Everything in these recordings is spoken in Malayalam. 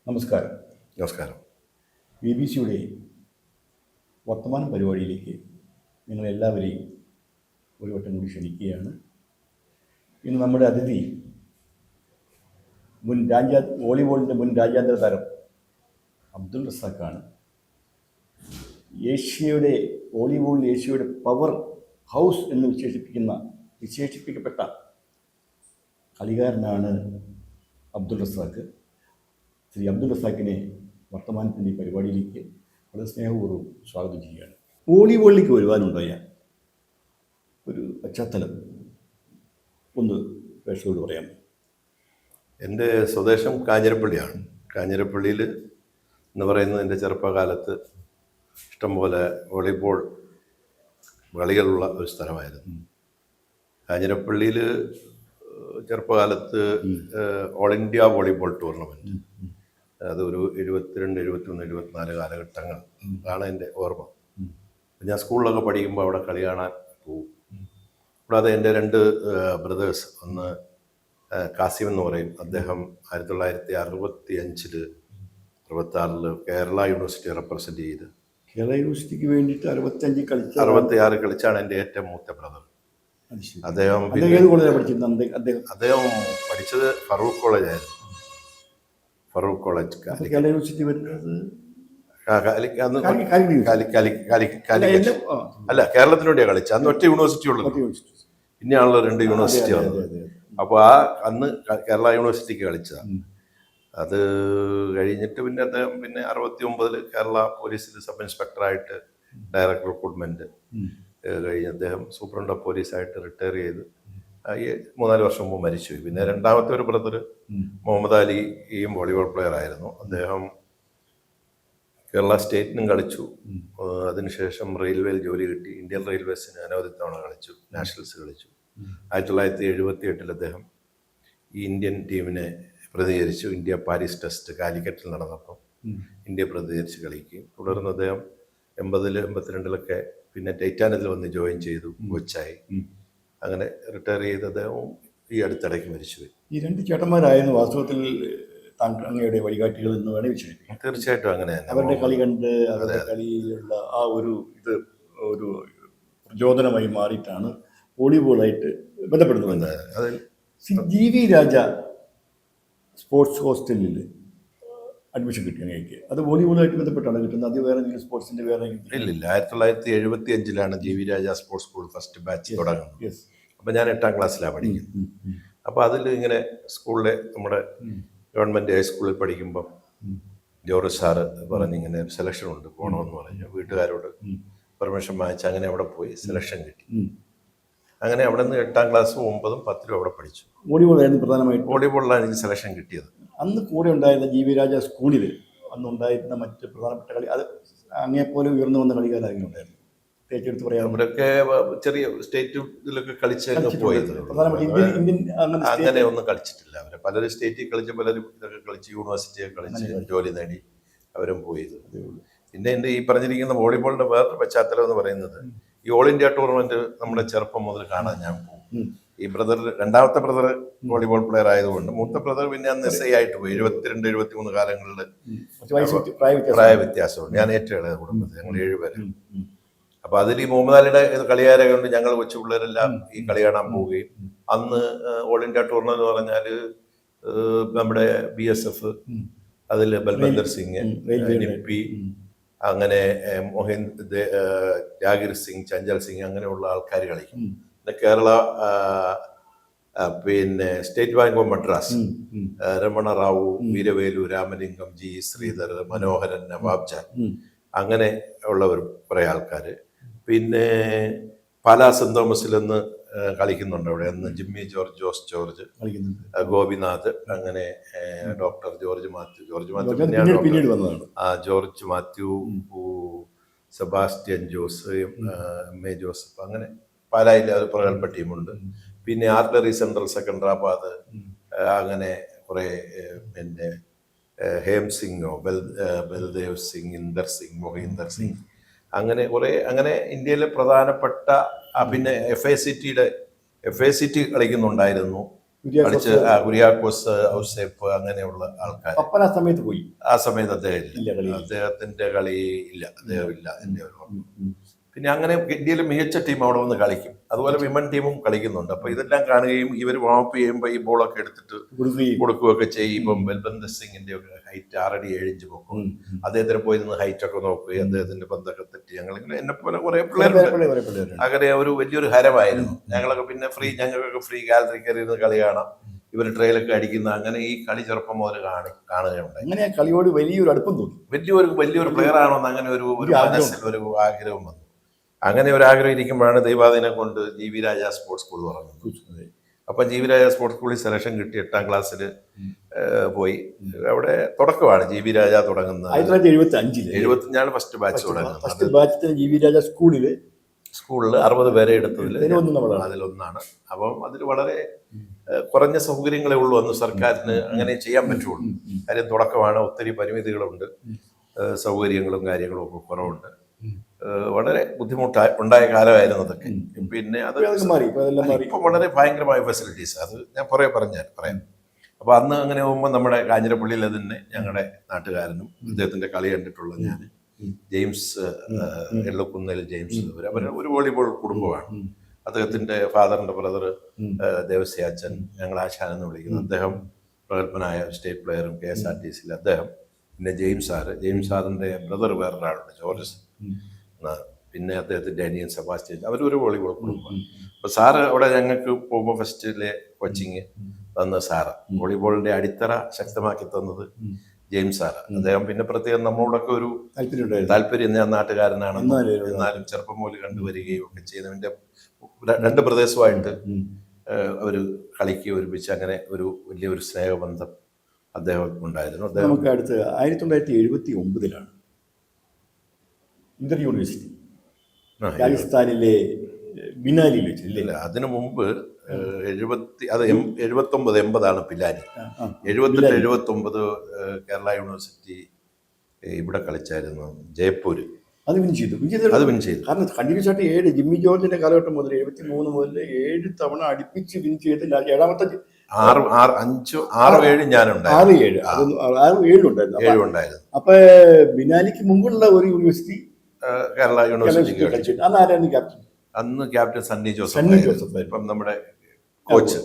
നമസ്കാരം. നമസ്കാരം. BBC-യുടെ വർത്തമാന പരിപാടിയിലേക്ക് നിങ്ങളെല്ലാവരെയും ഒരു വട്ടം കൂടി ക്ഷണിക്കുകയാണ്. ഇന്ന് നമ്മുടെ അതിഥി വോളിബോളിൻ്റെ മുൻ രാജ്യാന്തര താരം അബ്ദുൾ റസാഖാണ്. വോളിബോളിൽ ഏഷ്യയുടെ പവർ ഹൗസ് എന്ന് വിശേഷിപ്പിക്കപ്പെട്ട കളിക്കാരനാണ് അബ്ദുൾ റസാഖ്. ശ്രീ അബ്ദുൾ റസാഖിനെ വർത്തമാനത്തിൻ്റെ ഈ പരിപാടിയിലേക്ക് വളരെ സ്നേഹപൂർവ്വം സ്വാഗതം ചെയ്യുകയാണ്. വോളിബോളിലേക്ക് വരുവാനുണ്ടായ ഒരു പശ്ചാത്തലം ഒന്ന് പ്രേക്ഷകരോട് പറയാം. എൻ്റെ സ്വദേശം കാഞ്ഞിരപ്പള്ളിയാണ്. കാഞ്ഞിരപ്പള്ളിയിൽ എന്ന് പറയുന്നത് എൻ്റെ ചെറുപ്പകാലത്ത് ഇഷ്ടംപോലെ വോളിബോൾ കളികളുള്ള ഒരു സ്ഥലമായിരുന്നു. കാഞ്ഞിരപ്പള്ളിയിൽ ചെറുപ്പകാലത്ത് ഓൾ ഇന്ത്യ വോളിബോൾ ടൂർണമെൻറ്റ്, അതൊരു 72, 71, 74 കാലഘട്ടങ്ങൾ ആണ് എൻ്റെ ഓർമ്മ. ഞാൻ സ്കൂളിലൊക്കെ പഠിക്കുമ്പോൾ അവിടെ കളി കാണാൻ പോകും. കൂടാതെ എൻ്റെ 2 ബ്രദേഴ്സ്, ഒന്ന് കാസിം എന്ന് പറയും, അദ്ദേഹം 1965, 66 കേരള യൂണിവേഴ്സിറ്റി റെപ്രസെൻ്റ് ചെയ്ത് കേരള യൂണിവേഴ്സിറ്റിക്ക് വേണ്ടിയിട്ട് 66 കളിച്ചാണ് എൻ്റെ ഏറ്റവും മൂത്ത ബ്രദർ. അദ്ദേഹം പഠിച്ചത് ഫറൂഖ് കോളേജായിരുന്നു. ഫറൂഖ് കോളേജ് കേരള യൂണിവേഴ്സിറ്റി വരുന്നത് അല്ല, കേരളത്തിന് വേണ്ടിയാണ് കളിച്ചത്. അന്ന് ഒറ്റ യൂണിവേഴ്സിറ്റി ഉള്ളത്, പിന്നെയാണല്ലോ 2 യൂണിവേഴ്സിറ്റി വന്നത്. അപ്പോൾ അന്ന് കേരള യൂണിവേഴ്സിറ്റിക്ക് കളിച്ചതാണ്. അത് കഴിഞ്ഞിട്ട് പിന്നെ അദ്ദേഹം 69 കേരള പോലീസിൽ സബ് ഇൻസ്പെക്ടറായിട്ട് ഡയറക്ടർ റിക്രൂട്ട്മെന്റ് കഴിഞ്ഞ് അദ്ദേഹം സൂപ്രണ്ട് ഓഫ് പോലീസായിട്ട് റിട്ടയർ ചെയ്ത് 3-4 വർഷം മുമ്പ് മരിച്ചുപോയി. പിന്നെ രണ്ടാമത്തെ ഒരു ബ്രദർ മുഹമ്മദ് അലിയും വോളിബോൾ പ്ലെയർ ആയിരുന്നു. അദ്ദേഹം കേരള സ്റ്റേറ്റിനും കളിച്ചു. അതിനുശേഷം റെയിൽവേയിൽ ജോലി കിട്ടി. ഇന്ത്യൻ റെയിൽവേസിന് അനവധി തവണ കളിച്ചു, നാഷണൽസ് കളിച്ചു. 1978 അദ്ദേഹം ഈ ഇന്ത്യൻ ടീമിനെ പ്രതിനിധീകരിച്ചു. ഇന്ത്യ പാരീസ് ടെസ്റ്റ് കാലിക്കറ്റിൽ നടന്നപ്പോൾ ഇന്ത്യ പ്രതിനിധീകരിച്ച് കളിക്കുകയും തുടർന്ന് അദ്ദേഹം 80, 82 പിന്നെ ടൈറ്റാനിയത്തിൽ വന്ന് ജോയിൻ ചെയ്തു, കോച്ചായി. അങ്ങനെ റിട്ടയർ ചെയ്ത് അദ്ദേഹം ഈ അടുത്തിടയ്ക്ക് മരിച്ചുപോയി. ഈ 2 ചേട്ടന്മാരായിരുന്നു വാസ്തവത്തിൽ അങ്ങയുടെ വഴികാട്ടികൾ എന്ന് വേണേൽ വിശേഷിപ്പിക്കാം. തീർച്ചയായിട്ടും അങ്ങനെ തന്നെ. അവരുടെ കളി കണ്ട് അവരുടെ കളിയിലുള്ള ആ ഒരു പ്രചോദനമായി മാറിയിട്ടാണ് വോളിബോളായിട്ട് ബന്ധപ്പെടുന്നത്. അതിൽ GV രാജ സ്പോർട്സ് ഹോസ്റ്റലിൽ അഡ്മിഷൻ കിട്ടി അങ്ങേക്ക്. അത് വോളിബോളുമായിട്ട് ബന്ധപ്പെട്ടാണ് കിട്ടുന്നത്. അത് വേറെ എന്തെങ്കിലും സ്പോർട്സിൻ്റെ വേറെ ഇല്ലില്ല. 1975 GV രാജ സ്പോർട്സ് സ്കൂൾ ഫസ്റ്റ് ബാച്ച് തുടങ്ങുന്നത്. അപ്പം ഞാൻ 8ാം ക്ലാസ്സിലാണ് പഠിക്കുന്നത്. അപ്പോൾ അതിൽ ഇങ്ങനെ സ്കൂളിലെ നമ്മുടെ ഗവൺമെൻറ് ഹൈസ്കൂളിൽ പഠിക്കുമ്പം ജോർജ് സാറ് പറഞ്ഞിങ്ങനെ സെലക്ഷൻ ഉണ്ട്, പോകണമെന്ന് പറഞ്ഞു. വീട്ടുകാരോട് പെർമിഷൻ വാങ്ങിച്ച് അങ്ങനെ അവിടെ പോയി സെലക്ഷൻ കിട്ടി. അങ്ങനെ അവിടെ നിന്ന് 8ാം ക്ലാസ്സും 9ഉം 10ഉം അവിടെ പഠിച്ചു. വോളിബോളായിരുന്നു പ്രധാനമായിട്ടും. വോളിബോളിലാണ് എനിക്ക് സെലക്ഷൻ കിട്ടിയത്. അന്ന് കൂടെ ഉണ്ടായിരുന്ന GV രാജ സ്കൂളിൽ അന്നുണ്ടായിരുന്ന മറ്റ് പ്രധാനപ്പെട്ട കളി, അത് അങ്ങേപ്പോലെ ഉയർന്നു വന്ന കളിക്കാരെങ്കിലും ഉണ്ടായിരുന്നു? തേച്ചെടുത്ത് പറയാം. അവരൊക്കെ ചെറിയ സ്റ്റേറ്റ് ഇതിലൊക്കെ കളിച്ചൊക്കെ പോയത്. അങ്ങനെ ഒന്നും കളിച്ചിട്ടില്ല. അവരെ പലരും സ്റ്റേറ്റിൽ കളിച്ച്, പലരും ഇതൊക്കെ കളിച്ച് യൂണിവേഴ്സിറ്റിയൊക്കെ കളിച്ച് ജോലി നേടി അവരും പോയത്. പിന്നെ എൻ്റെ ഈ പറഞ്ഞിരിക്കുന്ന വോളിബോളിൻ്റെ വേറൊരു പശ്ചാത്തലം എന്ന് പറയുന്നത്, ഈ ഓൾ ഇന്ത്യ ടൂർണമെന്റ് നമ്മുടെ ചെറുപ്പം മുതൽ കാണാൻ ഞാൻ പോകും. ഈ ബ്രദർ, രണ്ടാമത്തെ ബ്രദർ വോളിബോൾ പ്ലെയർ ആയതുകൊണ്ട് മൂത്ത ബ്രദർ പിന്നെ അന്ന് SI ആയിട്ട് പോയി. 72, 73 കാലങ്ങളിൽ പ്രായ വ്യത്യാസമുണ്ട്. ഞാൻ ഏറ്റവും ഇളയ കുടുംബത്തിൽ, ഞങ്ങൾ 7 പേര്. അപ്പൊ അതിൽ ഈ മുഹമ്മദ് അലിയുടെ കളിക്കാരെ കൊണ്ട് ഞങ്ങൾ കൊച്ചു പിള്ളേരെല്ലാം ഈ കളി കാണാൻ പോവുകയും, അന്ന് ഓൾ ഇന്ത്യ ടൂർണമെന്റ് എന്ന് പറഞ്ഞാൽ നമ്മുടെ BSF, അതിൽ ബൽബന്ദർ സിംഗ്, നിപ്പി, അങ്ങനെ ജാഗിർ സിംഗ്, ചഞ്ചൽ സിംഗ്, അങ്ങനെയുള്ള ആൾക്കാർ കളിക്കും. കേരള പിന്നെ state bank of Madras, Ramana Rao, Veeravelu, Ramalingam, G. Sridhar, Manoharan, Nawab Jan, അങ്ങനെ ഉള്ളവർ കുറേ ആൾക്കാർ. പിന്നെ പാലാ സെന്റ് തോമസിൽ നിന്ന് കളിക്കുന്നുണ്ട്. അവിടെ അന്ന് ജിമ്മി ജോർജ്, ജോസ് ജോർജ്, ഗോപിനാഥ്, അങ്ങനെ ഡോക്ടർ ജോർജ് മാത്യു, ജോർജ് മാത്യു, സെബാസ്റ്റ്യൻ ജോസ്, MA ജോസഫ്, അങ്ങനെ പാലായിൽ ഒരു പ്രഗത്ഭ ടീമുണ്ട്. പിന്നെ ആർട്ടറി സെൻട്രൽ സെക്കൻഡറാബാദ്, അങ്ങനെ കുറേ പിന്നെ ഹേം സിംഗോ, ബൽദേവ് സിംഗ്, ഇന്ദർ സിംഗ്, മൊഹീന്ദർ സിംഗ്, അങ്ങനെ കുറേ, അങ്ങനെ ഇന്ത്യയിലെ പ്രധാനപ്പെട്ട പിന്നെ FACT കളിക്കുന്നുണ്ടായിരുന്നു. കളിച്ച് കുര്യാക്കോസ്, ഔസേപ്പ് അങ്ങനെയുള്ള ആൾക്കാർ. പപ്പൻ ആ സമയത്ത് പോയി. ആ സമയത്ത് അദ്ദേഹം ഇല്ല, കളി ഇല്ല, അദ്ദേഹത്തിന്റെ കളി ഇല്ല, അദ്ദേഹം ഇല്ല എന്റെ ഒരു ഓർമ്മ. പിന്നെ അങ്ങനെ ഇന്ത്യയിലെ മികച്ച ടീം അവിടെ വന്ന് കളിക്കും. അതുപോലെ വിമൻ ടീമും കളിക്കുന്നുണ്ട്. അപ്പൊ ഇതെല്ലാം കാണുകയും ഇവർ വാമപ്പ് ചെയ്യുമ്പോൾ ഈ ബോളൊക്കെ എടുത്തിട്ട് കൊടുക്കുകയൊക്കെ ചെയ്യും. ഇപ്പം ബൽബന്ദർ സിംഗിന്റെ ഒക്കെ ഹൈറ്റ് 6 അടി 7 ഇഞ്ച് പൊക്കും. അദ്ദേഹത്തിന് പോയി നിന്ന് ഹൈറ്റ് ഒക്കെ നോക്കുകയും അദ്ദേഹത്തിന്റെ പന്തൊക്കെ തെറ്റി ഞങ്ങളിങ്ങനെ എന്നെ പോലെ കുറെ പിള്ളേരുണ്ട്. അങ്ങനെ ഒരു വലിയൊരു ഹരമായിരുന്നു. ഞങ്ങളൊക്കെ പിന്നെ ഞങ്ങൾക്കൊക്കെ ഫ്രീ ഗാലറി കയറി ഇരുന്ന് കളി കാണാം. ഇവർ ട്രെയിലൊക്കെ അടിക്കുന്ന അങ്ങനെ ഈ കളി ചെറുപ്പം മുതൽ കാണുകയുണ്ടായി. അങ്ങനെ ആ കളിയോട് വലിയൊരു അടുപ്പം തോന്നി. വലിയൊരു പ്ലെയർ ആണെന്ന് അങ്ങനെ ഒരു മനസ്സിൽ ഒരു ആഗ്രഹം വന്നു. അങ്ങനെ ഒരു ആഗ്രഹം ഇരിക്കുമ്പോഴാണ് ദൈവാദിനെ കൊണ്ട് ജി വി രാജ സ്പോർട്സ് സ്കൂൾ തുടങ്ങുന്നത്. അപ്പം ജി വി രാജ സ്പോർട്സ് സ്കൂളിൽ സെലക്ഷൻ കിട്ടി. 8ാം ക്ലാസ്സിൽ പോയി. അവിടെ തുടക്കമാണ് ജി വി രാജ തുടങ്ങുന്നത്. 1975 ഫസ്റ്റ് ബാച്ച് തുടങ്ങുന്നത്. ജി വി രാജ സ്കൂളിൽ 60 പേരെ എടുത്തതിൽ അതിലൊന്നാണ്. അപ്പം അതിൽ വളരെ കുറഞ്ഞ സൗകര്യങ്ങളേ ഉള്ളൂ അന്ന് സർക്കാരിന് അങ്ങനെ ചെയ്യാൻ പറ്റുള്ളൂ. കാര്യം തുടക്കമാണ്, ഒത്തിരി പരിമിതികളുണ്ട്, സൗകര്യങ്ങളും കാര്യങ്ങളും ഒക്കെ കുറവുണ്ട്. വളരെ ഉണ്ടായ കാലമായിരുന്നു അതൊക്കെ. പിന്നെ അത് ഇപ്പൊ വളരെ ഭയങ്കരമായ ഫെസിലിറ്റീസ്, അത് ഞാൻ പറയാം. അപ്പൊ അന്ന് അങ്ങനെ പോകുമ്പോൾ നമ്മുടെ കാഞ്ഞിരപ്പള്ളിയിൽ തന്നെ ഞങ്ങളുടെ നാട്ടുകാരനും അദ്ദേഹത്തിന്റെ കളി കണ്ടിട്ടുള്ള ഞാൻ ജെയിംസ് എള്ളക്കുന്നേൽ ജെയിംസ്, അവർ ഒരു വോളിബോൾ കുടുംബമാണ്. അദ്ദേഹത്തിന്റെ ഫാദറിന്റെ ബ്രദർ ദേവസ്യാച്ചൻ, ഞങ്ങൾ ആശാൻ എന്ന് വിളിക്കുന്നു. അദ്ദേഹം പ്രഗത്ഭനായ സ്റ്റേറ്റ് പ്ലെയറും KSRTCയിൽ അദ്ദേഹം. പിന്നെ ജെയിംസ് സാറിന്റെ ബ്രദർ വേറൊരാളുണ്ട് ജോർജ്, പിന്നെ അദ്ദേഹത്തിന്റെ അനിയൻ സെബാസ്റ്റ്യൻ, അവരൊരു വോളിബോൾ കുടുംബമാണ്. അപ്പൊ സാറ് അവിടെ ഞങ്ങൾക്ക് പോകുമ്പോൾ ഫസ്റ്റിലെ കോച്ചിങ് തന്ന സാറ്, വോളിബോളിന്റെ അടിത്തറ ശക്തമാക്കി തന്നത് ജെയിംസ് സാറ്. അദ്ദേഹം പിന്നെ പ്രത്യേകം നമ്മളോടൊക്കെ ഒരു താല്പര്യം, ഞാൻ നാട്ടുകാരനാണെന്ന് എന്നാലും ചെറുപ്പം മുതൽ കണ്ടുവരികയും ഒക്കെ ചെയ്തതിന്റെ 2 പ്രദേശമായിട്ട് ഒരു കളിക്ക് ഒരുമിച്ച് അങ്ങനെ ഒരു വലിയൊരു സ്നേഹബന്ധം അദ്ദേഹം ഉണ്ടായിരുന്നു. നമുക്ക് അടുത്ത് 1979 ഇന്റർ യൂണിവേഴ്സിറ്റി രാജസ്ഥാനിലെ ബിനാലിയിൽ വെച്ചില്ല. അതിനു മുമ്പ് 79-80 പിലാനി. 78-79 കേരള യൂണിവേഴ്സിറ്റി ഇവിടെ കളിച്ചായിരുന്നു, ജയ്പൂര്. അത് വിൻ ചെയ്തു. കാരണം കണ്ടിന്യൂസ് ആയിട്ട് 7 ജിമ്മി ജോർജിന്റെ കാലഘട്ടം മുതൽ 73 മുതൽ 7 തവണ അടുപ്പിച്ച് വിൻ ചെയ്ത് 7ാമത്തെ 6-7 ഞാനുണ്ടായിരുന്നു. അപ്പൊ ബിനാലിക്ക് മുമ്പുള്ള ഒരു യൂണിവേഴ്സിറ്റി കേരള യൂണിവേഴ്സിറ്റി. അന്ന് ക്യാപ്റ്റൻ സണ്ണി ജോസഫ്. ഇപ്പം നമ്മുടെ കോച്ച്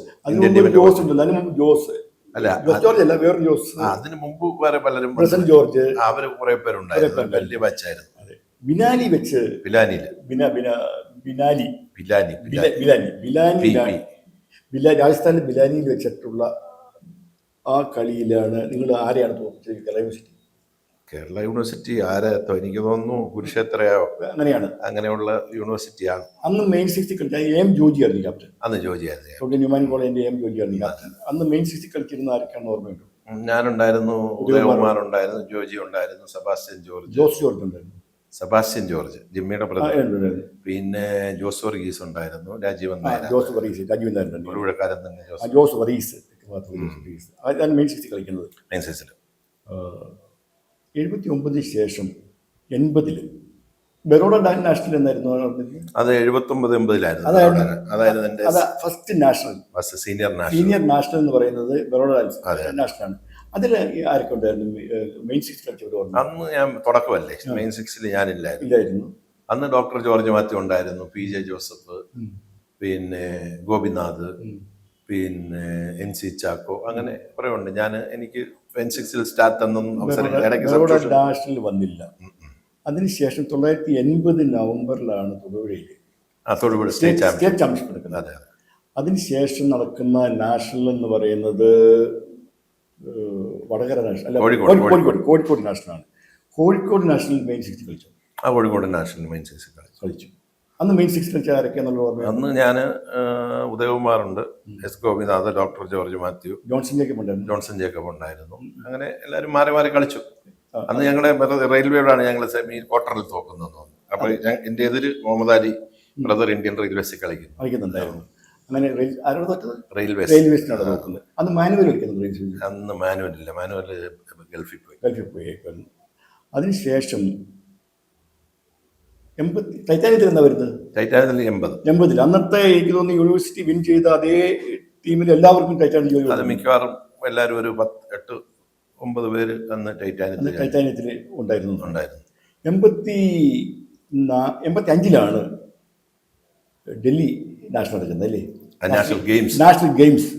ജോസ് ഉണ്ടല്ലോ, ജോസ് അല്ല ജോർജ് അല്ല, വേറെ ജോസ്. അതിന് മുമ്പ് വേറെ പലരും, ജോർജ്, അവര് കുറെ പേരുണ്ടായിരുന്നു. വലിയ ബാച്ചായിരുന്നു. ബിനാലി വെച്ച് രാജസ്ഥാനിലെ ബിലാനിയിൽ വെച്ചിട്ടുള്ള ആ കളിയിലാണ് നിങ്ങൾ ആരെയാണ് തോന്നിച്ചത്? കേരള യൂണിവേഴ്സിറ്റി ആരാത്തോ എനിക്ക് തോന്നുന്നു കുരുക്ഷേത്രയോ അങ്ങനെയാണ്, അങ്ങനെയുള്ള യൂണിവേഴ്സിറ്റിയാണ്. അന്ന് മെയിൻ 60 കളിച്ച എം ജോജി ആയിരുന്നു ക്യാപ്റ്റൻ. അന്ന് ജോജി ആയിരുന്നു. ന്യൂമാൻ കോളേജിന്റെ എം ജോജി ആയിരുന്നു ക്യാപ്റ്റൻ. അന്ന് മെയിൻ 60 കളിച്ചിരുന്ന ആർക്കാണ് ഓർമ്മയുണ്ട്? ഞാനുണ്ടായിരുന്നു, ഉദയകുമാർ ഉണ്ടായിരുന്നു, ജോജി ഉണ്ടായിരുന്നു, സെബാസ്റ്റ്യൻ ജോർജ് ഉണ്ടായിരുന്നു, സെബാസ്റ്റ്യൻ ജോർജ് ജിമ്മിയുടെ ബ്രദർ, പിന്നെ ജോസ് വർഗീസ് ഉണ്ടായിരുന്നു, രാജീവൻ നായർ, ഒടുപുഴക്കാരൻ തന്നെ ജോസ് വർഗീസ് മെയിൻ 60 കളിക്കുന്നത്. 79 ശേഷം 80 ബറോഡ നാഷണൽ എന്നായിരുന്നു അത്. 79-80 ഫസ്റ്റ് നാഷണൽ, സീനിയർ നാഷണൽ എന്ന് പറയുന്നത് ബറോഡ നാഷണലാണ്. അതിൽ ആരൊക്കെ ഉണ്ടായിരുന്നു മെയിൻ 6 കളിച്ചവർ? അന്ന് ഞാൻ തുടക്കമല്ലേ, മെയിൻ 6 ഞാനില്ലായിരുന്നു. അന്ന് ഡോക്ടർ ജോർജ് മാത്യു ഉണ്ടായിരുന്നു, PJ ജോസഫ്, പിന്നെ ഗോപിനാഥ്, പിന്നെ NC ചാക്കോ, അങ്ങനെ കുറെ ഉണ്ട്. എനിക്ക് മെയിൻ 6 സ്റ്റാർട്ട് തന്നും നാഷണൽ വന്നില്ല. അതിനുശേഷം 1980 നവംബറിലാണ് തൊടുപുഴയിൽ സ്റ്റേറ്റ് ചാമ്പ്യൻഷിപ്പ് എടുക്കുന്നത്. അതിനുശേഷം നടക്കുന്ന നാഷണൽ എന്ന് പറയുന്നത് വടകര നാഷണൽ അല്ല, കോഴിക്കോട് നാഷണലാണ്. കോഴിക്കോട് നാഷണൽ മെയിൻ 60 കളിച്ചു. കോഴിക്കോട് നാഷണൽ മെയിൻ 60 കളിച്ചു. അന്ന് മെയിൻ 6 കളിച്ച ആരൊക്കെയാണെന്നുള്ള ഓർമ്മ? അന്ന് ഞാൻ ഉദയകുമാറുണ്ട്, S Gopinath, doctor George Mathew, Johnson Jacob ഉണ്ടായിരുന്നു. അങ്ങനെ എല്ലാവരും മാറി മാറി കളിച്ചു. അന്ന് ഞങ്ങളുടെ റെയിൽവേയോടാണ് ഞങ്ങൾ സെമി ക്വാർട്ടറിൽ തോക്കുന്നത്. അപ്പൊ എന്റെ എതിര് മുഹമ്മദ് അലി ബ്രദർ ഇന്ത്യൻ റെയിൽവേസിൽ കളിക്കുന്നുണ്ടായിരുന്നു. അങ്ങനെ റെയിൽവേസ് നോക്കുന്നത്. അന്ന് മാനുവൽ കളിക്കുന്നത്? അന്ന് മാനുവൽ ഇല്ല, മാനുവൽ ഗൾഫിൽ പോയി. അതിനുശേഷം ടൈറ്റാനിയത്തിൽ എന്താ വരുന്നത്? ടൈറ്റാനിയത്തിൽ 80. അന്നത്തെ എനിക്ക് തോന്നുന്നു യൂണിവേഴ്സിറ്റി വിൻ ചെയ്ത അതേ ടീമിൽ എല്ലാവർക്കും ടൈറ്റാനിക് ജോലി അത് മിക്കവാറും എല്ലാവരും ഒരു 8-9 പേര് അന്ന് ടൈറ്റാനിയത്തിൽ ടൈറ്റാനിയത്തിൽ ഉണ്ടായിരുന്നു. ഉണ്ടായിരുന്നു. 85-ലാണ് ഡൽഹി നാഷണൽ നടക്കുന്നത് അല്ലേ? നാഷണൽ ഗെയിംസ്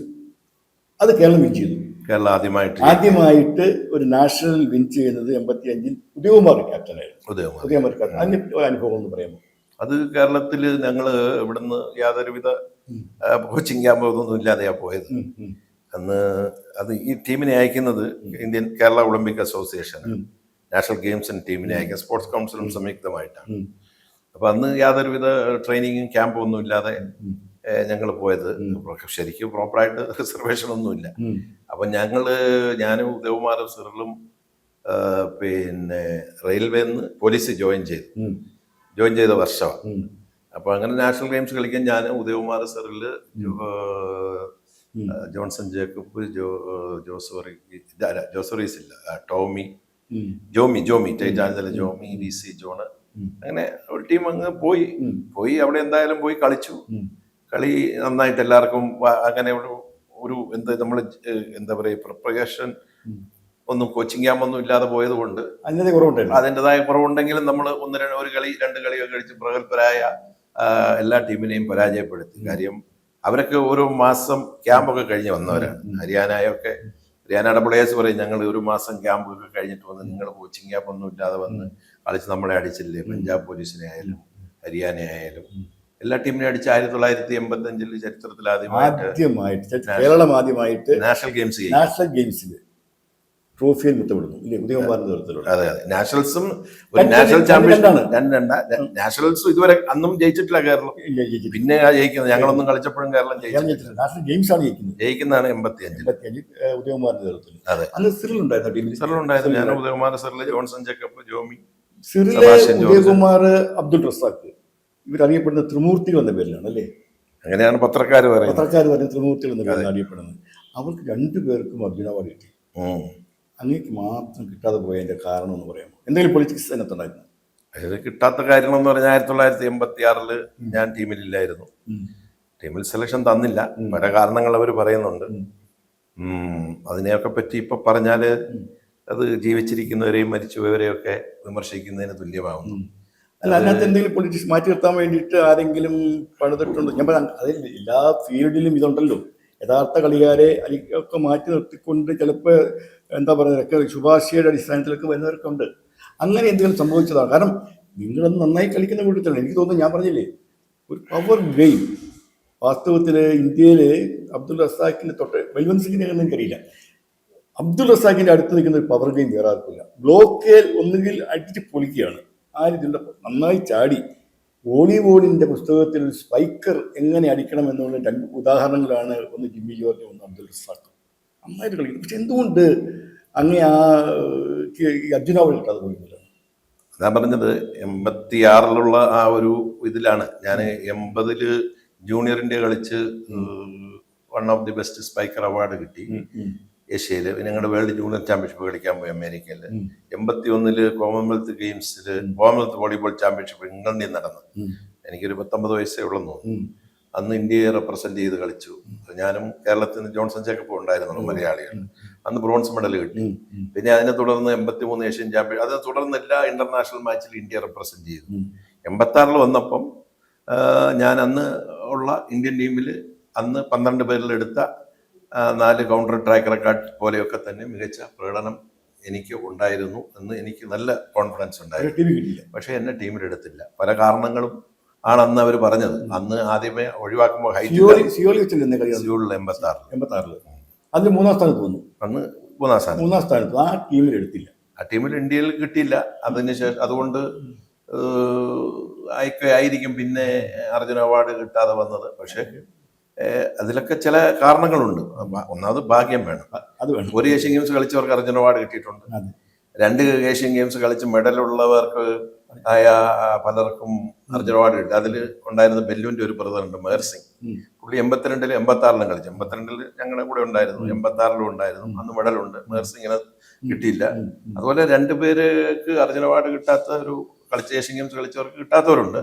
അത് കേരളം വിൻ ചെയ്തു. കേരളം ആദ്യമായിട്ട് ഒരു നാഷണൽ വിൻ ചെയ്യുന്നത് 85-ൽ ഉദയകുമാർ ക്യാപ്റ്റനായിരുന്നു. ഉദയകുമാർ ക്യാപ്റ്റൻ. അതിന്റെ ഒരു അനുഭവം എന്ന് പറയുമ്പോൾ അത് കേരളത്തിൽ ഞങ്ങൾ ഇവിടുന്ന് യാതൊരുവിധ കോച്ചിങ് ക്യാമ്പൊന്നും ഇല്ലാതെയാ പോയത്. അന്ന് അത് ഈ ടീമിനെ അയക്കുന്നത് Indian Kerala Olympic association national ഗെയിംസിന് ടീമിനെ അയക്കുക സ്പോർട്സ് കൗൺസിലും സംയുക്തമായിട്ടാണ്. അപ്പൊ അന്ന് യാതൊരുവിധ ട്രെയിനിങ്ങും ക്യാമ്പും ഒന്നും ഇല്ലാതെ ഞങ്ങൾ പോയത്. ശരിക്കും പ്രോപ്പറായിട്ട് റിസർവേഷൻ ഒന്നുമില്ല. അപ്പൊ ഞാനും ഉദയകുമാറും സിറിലും പിന്നെ റെയിൽവേന്ന് പോലീസ് ജോയിൻ ചെയ്ത വർഷമാണ്. അപ്പൊ അങ്ങനെ നാഷണൽ ഗെയിംസ് കളിക്കാൻ ഞാൻ ഉദയകുമാർ സിറില് ജോൺസൺ ജേക്കബ് ജോസറീസ് ഇല്ല ജോമി ടൈറ്റാനിയത്തിലെ ജോമി VC ജോണ് അങ്ങനെ ഒരു ടീം അങ്ങ് പോയി അവിടെ എന്തായാലും പോയി കളിച്ചു. കളി നന്നായിട്ട് എല്ലാവർക്കും അങ്ങനെ ഒരു എന്താ പറയുക പ്രിപ്പറേഷൻ ഒന്നും കോച്ചിങ് ക്യാമ്പൊന്നും ഇല്ലാതെ പോയത് കൊണ്ട് അതിൻ്റെതായ കുറവുണ്ടെങ്കിലും നമ്മൾ ഒരു കളി 2 കളിയൊക്കെ കളിച്ച് പ്രഗത്ഭരായ എല്ലാ ടീമിനെയും പരാജയപ്പെടുത്തി. കാര്യം അവരൊക്കെ ഓരോ മാസം ക്യാമ്പൊക്കെ കഴിഞ്ഞ് വന്നവരാണ്. ഹരിയാനയുടെ പ്ലേയേഴ്സ് പറയും ഞങ്ങൾ ഒരു മാസം ക്യാമ്പൊക്കെ കഴിഞ്ഞിട്ട് വന്ന് നിങ്ങൾ കോച്ചിങ് ക്യാമ്പ് ഒന്നും ഇല്ലാതെ വന്ന് കളിച്ച് നമ്മളെ അടിച്ചില്ലേ. പഞ്ചാബ് പോലീസിനെ ആയാലും ഹരിയാന ആയാലും എല്ലാ ടീമിനെ അടിച്ച് 1985 ചരിത്രത്തിൽ ആദ്യമായിട്ട് കേരളം ആദ്യമായിട്ട് നാഷണൽ ഗെയിംസിൽ ട്രോഫിയിൽ മുത്തമിടുന്നു ഇല്ലേ? ഉദയകുമാറിന്റെ നേതൃത്വത്തിലുള്ള. അതെ നാഷണൽസും നാഷണൽ ചാമ്പ്യൻഷിപ്പ് നാഷണൽസും ഇതുവരെ അന്നും ജയിച്ചിട്ടില്ല കേരളം. പിന്നെ ജയിക്കുന്നത് ഞങ്ങളൊന്നും കളിച്ചപ്പോഴും കേരളം നാഷണൽ ഗെയിംസ് ആണ് ജയിക്കുന്നതാണ് 85 ഉദയകുമാറിന്റെ നേതൃത്വത്തിൽ. അതെ അന്ന് സിറിലുണ്ടായിരുന്നു ടീമിൽ. സിറിലുണ്ടായിരുന്നു. ഞാൻ ഉദയകുമാർ, സിറില് ജോൺസൺ ജേക്കബ്, ജോമി, സിറിലെ ഉദയകുമാർ, അബ്ദുൾ റസാഖ് ഇവരറിയപ്പെടുന്ന ത്രിമൂർത്തികൾ എന്ന പേരിലാണ് അല്ലേ? അങ്ങനെയാണ് പത്രക്കാർ പറയുന്നത്. ത്രിമൂർത്തികൾ എന്ന പേരിലാണ് അറിയപ്പെടുന്നത്. അവർക്ക് 2 പേർക്കും അർജുന അവാർഡ് കിട്ടി. അങ്ങേക്ക് മാത്രം കിട്ടാതെ പോയതിന്റെ കാരണം എന്ന് പറയാമോ? എന്തെങ്കിലും പൊളിറ്റിക്സ് അതിനകത്തുണ്ടായിരുന്നു? അത് കിട്ടാത്ത കാര്യങ്ങൾ എന്ന് പറഞ്ഞാൽ 1986 ഞാൻ ടീമിലില്ലായിരുന്നു. ടീമിൽ സെലക്ഷൻ തന്നില്ല. പല കാരണങ്ങൾ അവർ പറയുന്നുണ്ട്. അതിനെയൊക്കെ പറ്റി ഇപ്പൊ പറഞ്ഞാല് അത് ജീവിച്ചിരിക്കുന്നവരെയും മരിച്ചുപോയവരെയൊക്കെ വിമർശിക്കുന്നതിന് തുല്യമാവുന്നു. അല്ല, അതിനകത്ത് എന്തെങ്കിലും പൊളിറ്റിക്സ് മാറ്റി നിർത്താൻ വേണ്ടിയിട്ട് ആരെങ്കിലും പണിതിട്ടുണ്ടോ? ഞാൻ പറയാം, അതിൽ എല്ലാ ഫീൽഡിലും ഇതുണ്ടല്ലോ. യഥാർത്ഥ കളിക്കാരെ ഒക്കെ മാറ്റി നിർത്തിക്കൊണ്ട് ചിലപ്പോൾ എന്താ പറയുക ശുപാർശയുടെ അടിസ്ഥാനത്തിലൊക്കെ വരുന്നവരൊക്കെ ഉണ്ട്. അങ്ങനെ എന്തെങ്കിലും സംഭവിച്ചതാണ്? കാരണം നിങ്ങളൊന്ന് നന്നായി കളിക്കുന്ന കൂട്ടത്തിലാണ്. എനിക്ക് തോന്നുന്നു, ഞാൻ പറഞ്ഞില്ലേ, ഒരു പവർ ഗെയിം വാസ്തവത്തിൽ ഇന്ത്യയിൽ അബ്ദുൾ റസാഖിൻ്റെ തൊട്ട് ബൽവന്ത് സിംഗിനെ എനിക്കറിയില്ല. അബ്ദുൾ റസാഖിൻ്റെ അടുത്ത് നിൽക്കുന്ന ഒരു പവർ ഗെയിം വേറെ ആർക്കില്ല. ബ്ലോക്കേൽ ഒന്നുകിൽ അടിച്ച് പൊളിക്കുകയാണ്. ആരിതിൻ്റെ നന്നായി ചാടി വോളിബോളിൻ്റെ പുസ്തകത്തിൽ സ്പൈക്കർ എങ്ങനെ അടിക്കണം എന്നുള്ള 2 ഉദാഹരണങ്ങളാണ്. ഒന്ന് ജിമ്മി ജോർജ്, ഒന്ന് അബ്ദുൾ റസാഖ്. നന്നായിട്ട് കളിക്കുന്നു. പക്ഷെ എന്തുകൊണ്ട് അങ്ങനെ അർജുന അവാർഡ് കിട്ടാതെ പോയിരുന്നില്ല? ഞാൻ പറഞ്ഞത് 86 ആ ഒരു ഇതിലാണ്. ഞാൻ 80 ജൂനിയർ ഇന്ത്യ കളിച്ച് one of the best spiker award കിട്ടി ഏഷ്യയിൽ. ഞങ്ങളുടെ വേൾഡ് ജൂനിയർ ചാമ്പ്യൻഷിപ്പ് കളിക്കാൻ പോയി അമേരിക്കയിൽ. 81 കോമൺവെൽത്ത് ഗെയിംസിൽ കോമൺവെൽത്ത് വോളിബോൾ ചാമ്പ്യൻഷിപ്പ് ഇംഗ്ലണ്ടിൽ നടന്നു. എനിക്കൊരു 19 വയസ്സേ ഉള്ളെന്ന് തോന്നുന്നു. അന്ന് ഇന്ത്യയെ റെപ്രസെന്റ് ചെയ്ത് കളിച്ചു. ഞാനും കേരളത്തിൽ നിന്ന് ജോൺസൺ ജേക്കബ് ഉണ്ടായിരുന്നു, മലയാളികൾ. അന്ന് ബ്രോൺസ് മെഡൽ കിട്ടി. പിന്നെ അതിനെ തുടർന്ന് 83 ഏഷ്യൻ ചാമ്പ്യൻ, അതിനെ തുടർന്ന് എല്ലാ ഇന്റർനാഷണൽ മാച്ചിൽ ഇന്ത്യ റെപ്രസെന്റ് ചെയ്തു. 86 വന്നപ്പം ഞാൻ അന്ന് ഉള്ള ഇന്ത്യൻ ടീമിൽ അന്ന് 12 പേരിലെടുത്ത 4 കൗണ്ടർ ട്രാക്ക് റെക്കോർഡ് പോലെയൊക്കെ തന്നെ മികച്ച പ്രകടനം എനിക്ക് ഉണ്ടായിരുന്നു എന്ന് എനിക്ക് നല്ല കോൺഫിഡൻസ് ഉണ്ടായിരുന്നു. പക്ഷെ എന്നെ ടീമിലെടുത്തില്ല. പല കാരണങ്ങളും ആണ് അന്ന് അവർ പറഞ്ഞത്. അന്ന് ആദ്യമേ ഒഴിവാക്കുമ്പോൾ സിയോളിൽ 86 അതിൽ 3-ാം സ്ഥാനത്ത് വന്നു. അന്ന് 3-ാം സ്ഥാനത്ത് ആ ടീമിൽ എടുത്തില്ല. ആ ടീമിൽ ഇന്ത്യയിൽ കിട്ടിയില്ല. അതിനുശേഷം അതുകൊണ്ട് ആയിരിക്കും പിന്നെ അർജുന അവാർഡ് കിട്ടാതെ വന്നത്. പക്ഷെ അതിലൊക്കെ ചില കാരണങ്ങളുണ്ട്. ഒന്നാമത് ഭാഗ്യം വേണം. ഒരു ഏഷ്യൻ ഗെയിംസ് കളിച്ചവർക്ക് അർജുന അവാർഡ് കിട്ടിയിട്ടുണ്ട്. 2 ഏഷ്യൻ ഗെയിംസ് കളിച്ച് മെഡലുള്ളവർക്ക് ആയ പലർക്കും അർജുന അവാർഡ് കിട്ടി. അതിൽ ഉണ്ടായിരുന്ന ബെല്ലുവിന്റെ ഒരു ബ്രദറുണ്ട്, മെഹർ സിംഗ്. പുള്ളി 82-ലും 86-ലും കളിച്ചു. 82-ൽ ഞങ്ങളുടെ കൂടെ ഉണ്ടായിരുന്നു, 86-ലും ഉണ്ടായിരുന്നു. അന്ന് മെഡലുണ്ട്. മെഹർ സിംഗിന് കിട്ടിയില്ല. അതുപോലെ 2 പേർക്ക് അർജുന അവാർഡ് കിട്ടാത്ത ഒരു ഏഷ്യൻ ഗെയിംസ് കളിച്ചവർക്ക് കിട്ടാത്തവരുണ്ട്.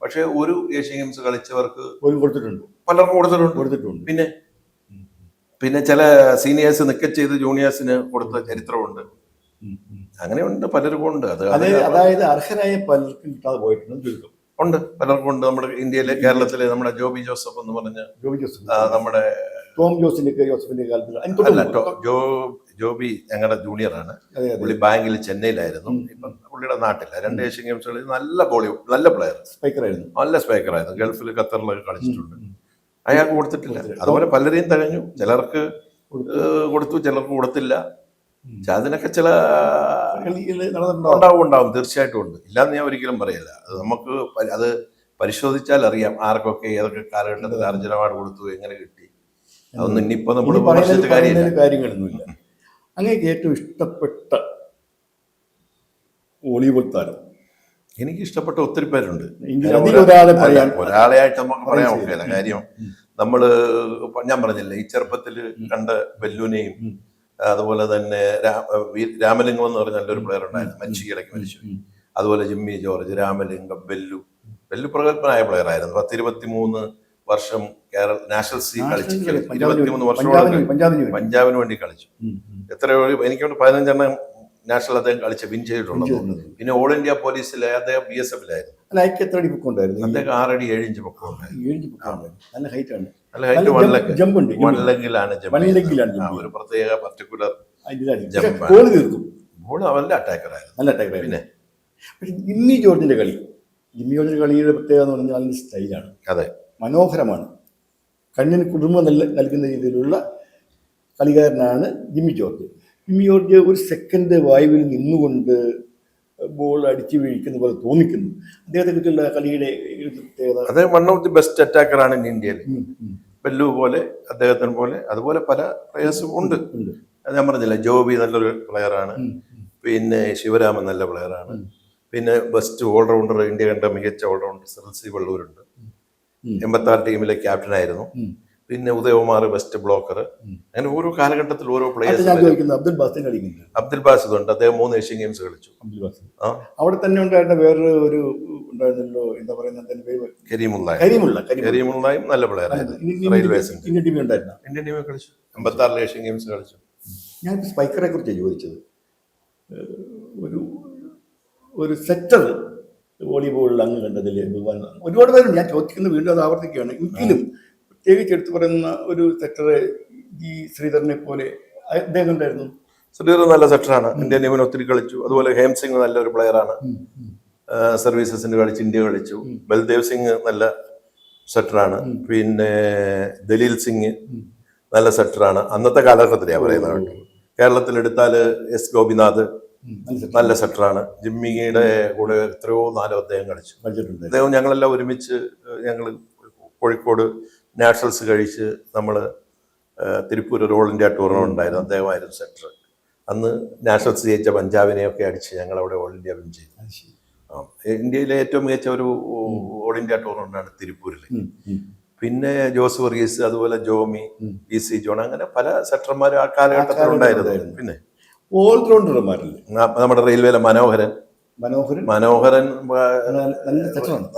പക്ഷെ ഒരു ഏഷ്യൻ ഗെയിംസ് കളിച്ചവർക്ക് കൊടുത്തിട്ടുണ്ട്, പലർക്കും കൊടുത്തിട്ടുണ്ട്. പിന്നെ പിന്നെ ചില സീനിയേഴ്സ് നിൽക്ക ചെയ്ത് ജൂനിയേഴ്സിന് കൊടുത്ത ചരിത്രമുണ്ട്. അങ്ങനെയുണ്ട്, പലർക്കും ഉണ്ട്. അതായത് അർഹരായ പലർക്കും കിട്ടാതെ പോയിട്ടുണ്ട് ചുരുക്കം. ഉണ്ട്, പലർക്കും ഉണ്ട്. നമ്മുടെ ഇന്ത്യയിലെ കേരളത്തിലെ നമ്മുടെ ജോബി ജോസഫ് എന്ന് പറഞ്ഞ ജോബി ജോസഫ്, നമ്മുടെ ടോം ജോസിന്റെ കാലത്ത് അല്ല, ജോബി ഞങ്ങളുടെ ജൂനിയറാണ്. പുള്ളി ബാങ്കിൽ ചെന്നൈയിലായിരുന്നു. ഇപ്പം പുള്ളിയുടെ നാട്ടില്ല. 2 ഏഷ്യൻ ഗെയിംസ് കളി നല്ല നല്ല പ്ലെയർ, സ്പൈക്കറായിരുന്നു, നല്ല സ്പൈക്കറായിരുന്നു. ഗൾഫിൽ ഖത്തറിലൊക്കെ കളിച്ചിട്ടുണ്ട്. അയാൾക്ക് കൊടുത്തിട്ടില്ല. അതുപോലെ പലരെയും തികഞ്ഞു. ചിലർക്ക് കൊടുത്തു, ചിലർക്ക് കൊടുത്തില്ല. അതിനൊക്കെ ചില ഉണ്ടാവും, തീർച്ചയായിട്ടും ഉണ്ട്. ഇല്ലാന്ന് ഞാൻ ഒരിക്കലും പറയില്ല. അത് നമുക്ക് അത് പരിശോധിച്ചാൽ അറിയാം ആർക്കൊക്കെ ഏതൊക്കെ കാലഘട്ടത്തിൽ അർജുന അവാർഡ് കൊടുത്തു, എങ്ങനെ കിട്ടി. അതൊന്നും ഇനിയിപ്പോ നമ്മൾ കാര്യങ്ങളൊന്നുമില്ല. അങ്ങേക്ക് ഏറ്റവും ഇഷ്ടപ്പെട്ട വോളിബോൾ താരം? എനിക്ക് ഇഷ്ടപ്പെട്ട ഒത്തിരി പേരുണ്ട്. ഒരാളെ ആയിട്ട് നമുക്ക് പറയാൻ ഒക്കെയല്ല. കാര്യം നമ്മള് ഞാൻ പറഞ്ഞില്ലേ, ഈ ചെറുപ്പത്തിൽ കണ്ട ബെല്ലുനെയും അതുപോലെ തന്നെ രാമലിംഗം എന്ന് പറഞ്ഞ നല്ലൊരു പ്ലെയർ ഉണ്ടായിരുന്നു, മരിച്ചു മരിച്ചു. അതുപോലെ ജിമ്മി ജോർജ്, രാമലിംഗം, ബെല്ലു പ്രഗത്ഭനായ പ്ലെയർ ആയിരുന്നു. 10-23 വർഷം കേരള നാഷണൽസ് കളിച്ചു. 23 വർഷത്തോളം പഞ്ചാബിന് വേണ്ടി കളിച്ചു. എത്രയോ, എനിക്കൊണ്ട് 15 നാഷണൽ അദ്ദേഹം വിൻ ചെയ്തിട്ടുള്ളത്. പിന്നെ ഓൾ ഇന്ത്യ പോലീസിലെ അദ്ദേഹം BSFിലായിരുന്നു. അദ്ദേഹം 6 അടി 7 ഇഞ്ച് പൊക്കം ഉണ്ടായിരുന്നു. നല്ല ഹൈറ്റ്, 1 ലെഗിലാണ് ഒരു പ്രത്യേക പർട്ടിക്കുലർ ബോൾ. നല്ല അറ്റാക്കറായിരുന്നു. പിന്നെ ജിമ്മി ജോർജിന്റെ കളിയുടെ പ്രത്യേകത എന്ന് പറഞ്ഞാൽ അതിന്റെ സ്റ്റൈലാണ്. അതെ, മനോഹരമാണ്. കണ്ണിന് കുളിർമ നൽകുന്ന രീതിയിലുള്ള കളിക്കാരനാണ് ജിമ്മി ജോർജ്. ഒരു സെക്കൻഡ് വായുവിൽ നിന്നുകൊണ്ട് ബോൾ അടിച്ചു വീഴിക്കുന്ന പോലെ തോന്നിക്കുന്നു. അദ്ദേഹത്തെ കുറിച്ചുള്ള കളിയുടെ പ്രത്യേകത, അദ്ദേഹം വൺ ഓഫ് ദി ബെസ്റ്റ് അറ്റാക്കറാണ് ഇന്ത്യയിൽ. ബെല്ലു പോലെ, അദ്ദേഹത്തിന് പോലെ, അതുപോലെ പല പ്ലെയേഴ്സും ഉണ്ട്. ഞാൻ പറഞ്ഞില്ല, ജോബി നല്ലൊരു പ്ലെയറാണ്. പിന്നെ ശിവരാമൻ നല്ല പ്ലെയറാണ്. പിന്നെ ബെസ്റ്റ് ഓൾറൗണ്ടർ, ഇന്ത്യ കണ്ട മികച്ച ഓൾറൗണ്ടർ SLC വള്ളൂരുണ്ട്. 86 ടീമിലെ ക്യാപ്റ്റനായിരുന്നു. പിന്നെ ഉദയകുമാർ ബെസ്റ്റ് ബ്ലോക്കർ. അങ്ങനെ ഓരോ കാലഘട്ടത്തിൽ ഓരോ പ്ലേയേഴ്സ്. അബ്ദുൽ ബാസിദ് ഉണ്ട്, അദ്ദേഹം 3 ഏഷ്യൻ ഗെയിംസ് കളിച്ചു. അവിടെ തന്നെ ഉണ്ടായിരുന്ന വേറെ ഒരു ഉണ്ടായിരുന്നല്ലോ, എന്താ പറയുന്നത്, കരീമുള്ളയും നല്ല പ്ലെയർ ആയിരുന്നു. ഇന്ത്യൻ ടീമിൽ കളിച്ചു, 86 ഏഷ്യൻ ഗെയിംസ് കളിച്ചു. ഞാൻ സ്പൈക്കറെ കുറിച്ചാണ് ചോദിച്ചത്. ഒരു സെറ്റർ വോളിബോളിൽ അങ്ങ് കണ്ടതിൽ ഒരുപാട് പേരുണ്ട്. ഞാൻ ചോദിക്കുന്നത് വീണ്ടും അത് ആവർത്തിക്കുകയാണ്. എങ്കിലും പ്രത്യേകിച്ച് എടുത്തു പറയുന്ന ഒരു സെറ്റർ ശ്രീധരനെ പോലെ അദ്ദേഹം ഉണ്ടായിരുന്നു. ശ്രീധർ നല്ല സെറ്ററാണ്, ഇന്ത്യൻ ടീമിന് ഒത്തിരി കളിച്ചു. അതുപോലെ ഹേം സിംഗ് നല്ലൊരു പ്ലെയറാണ്, സർവീസസിന് കളിച്ച് ഇന്ത്യ കളിച്ചു. ബൽദേവ് സിംഗ് നല്ല സെറ്ററാണ്. പിന്നെ ദലീൽ സിംഗ് നല്ല സെറ്ററാണ്. അന്നത്തെ കാലഘട്ടത്തിലാണ് പറയുന്നത്. കേരളത്തിലെടുത്താൽ S ഗോപിനാഥ് നല്ല സെറ്ററാണ്. ജിമ്മിയുടെ കൂടെ എത്രയോ നാലോ അദ്ദേഹം കളിച്ചിട്ടുണ്ട്. അദ്ദേഹം ഞങ്ങളെല്ലാം ഒരുമിച്ച് ഞങ്ങൾ കോഴിക്കോട് നാഷണൽസ് കഴിച്ച് നമ്മൾ തിരുപ്പൂർ ഒരു ഓൾ ഇന്ത്യ ടൂർണമെന്റ് ഉണ്ടായിരുന്നു. അദ്ദേഹമായിരുന്നു സെറ്റർ. അന്ന് നാഷണൽസ് ജയിച്ച പഞ്ചാബിനെയൊക്കെ അടിച്ച് ഞങ്ങൾ അവിടെ ഓൾ ഇന്ത്യ വിൻ ചെയ്തു. ഇന്ത്യയിലെ ഏറ്റവും മികച്ച ഒരു ഓൾ ഇന്ത്യ ടൂർണമെന്റാണ് തിരുപ്പൂരിൽ. പിന്നെ ജോസ് വർഗീസ്, അതുപോലെ ജോമി, PC ജോൺ, അങ്ങനെ പല സെറ്റർമാരും ആ കാലഘട്ടത്തിൽ ഉണ്ടായിരുന്നു. പിന്നെ ഓൾറൗണ്ടർമാരില്ലേ, നമ്മുടെ റെയിൽവേയിലെ മനോഹരൻ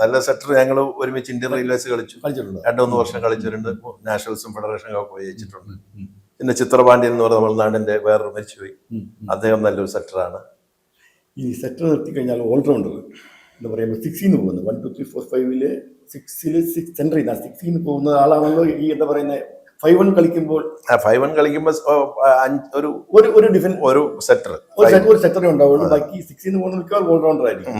നല്ല സെറ്റർ. ഞങ്ങൾ ഒരുമിച്ച് ഇന്ത്യൻ റെയിൽവേസ് കളിച്ചു. 2-3 വർഷം കളിച്ചിട്ടുണ്ട്. നാഷണൽസും ഫെഡറേഷൻ കപ്പ് ജയിച്ചിട്ടുണ്ട്. പിന്നെ ചിത്രപാണ്ഡ്യൻ എന്ന് പറഞ്ഞ തമിഴ്നാടിന്റെ വേറൊരു മരിച്ചുപോയി, അദ്ദേഹം നല്ലൊരു സെറ്ററാണ്. ഈ സെറ്റർ നിർത്തിക്കഴിഞ്ഞാൽ ഓൾറൗണ്ടർ എന്ന് പറയുമ്പോൾ 6 പോകുന്നത് 1, 2, 3, 4, 5 6 സെൻട്രൽ 6 പോകുന്ന ആളാണല്ലോ ഈ എന്താ പറയുന്നത് 5-1 കളിക്കുമ്പോൾ. 5-1 കളിക്കുമ്പോൾ ഒരു ഡിഫൻസ്, ഒരു സെറ്ററേ ഉണ്ടാവുള്ളൂ. ബാക്കി 6 പോകുന്ന മിക്കവാറും ഓൾറൗണ്ടർ ആയിരിക്കും.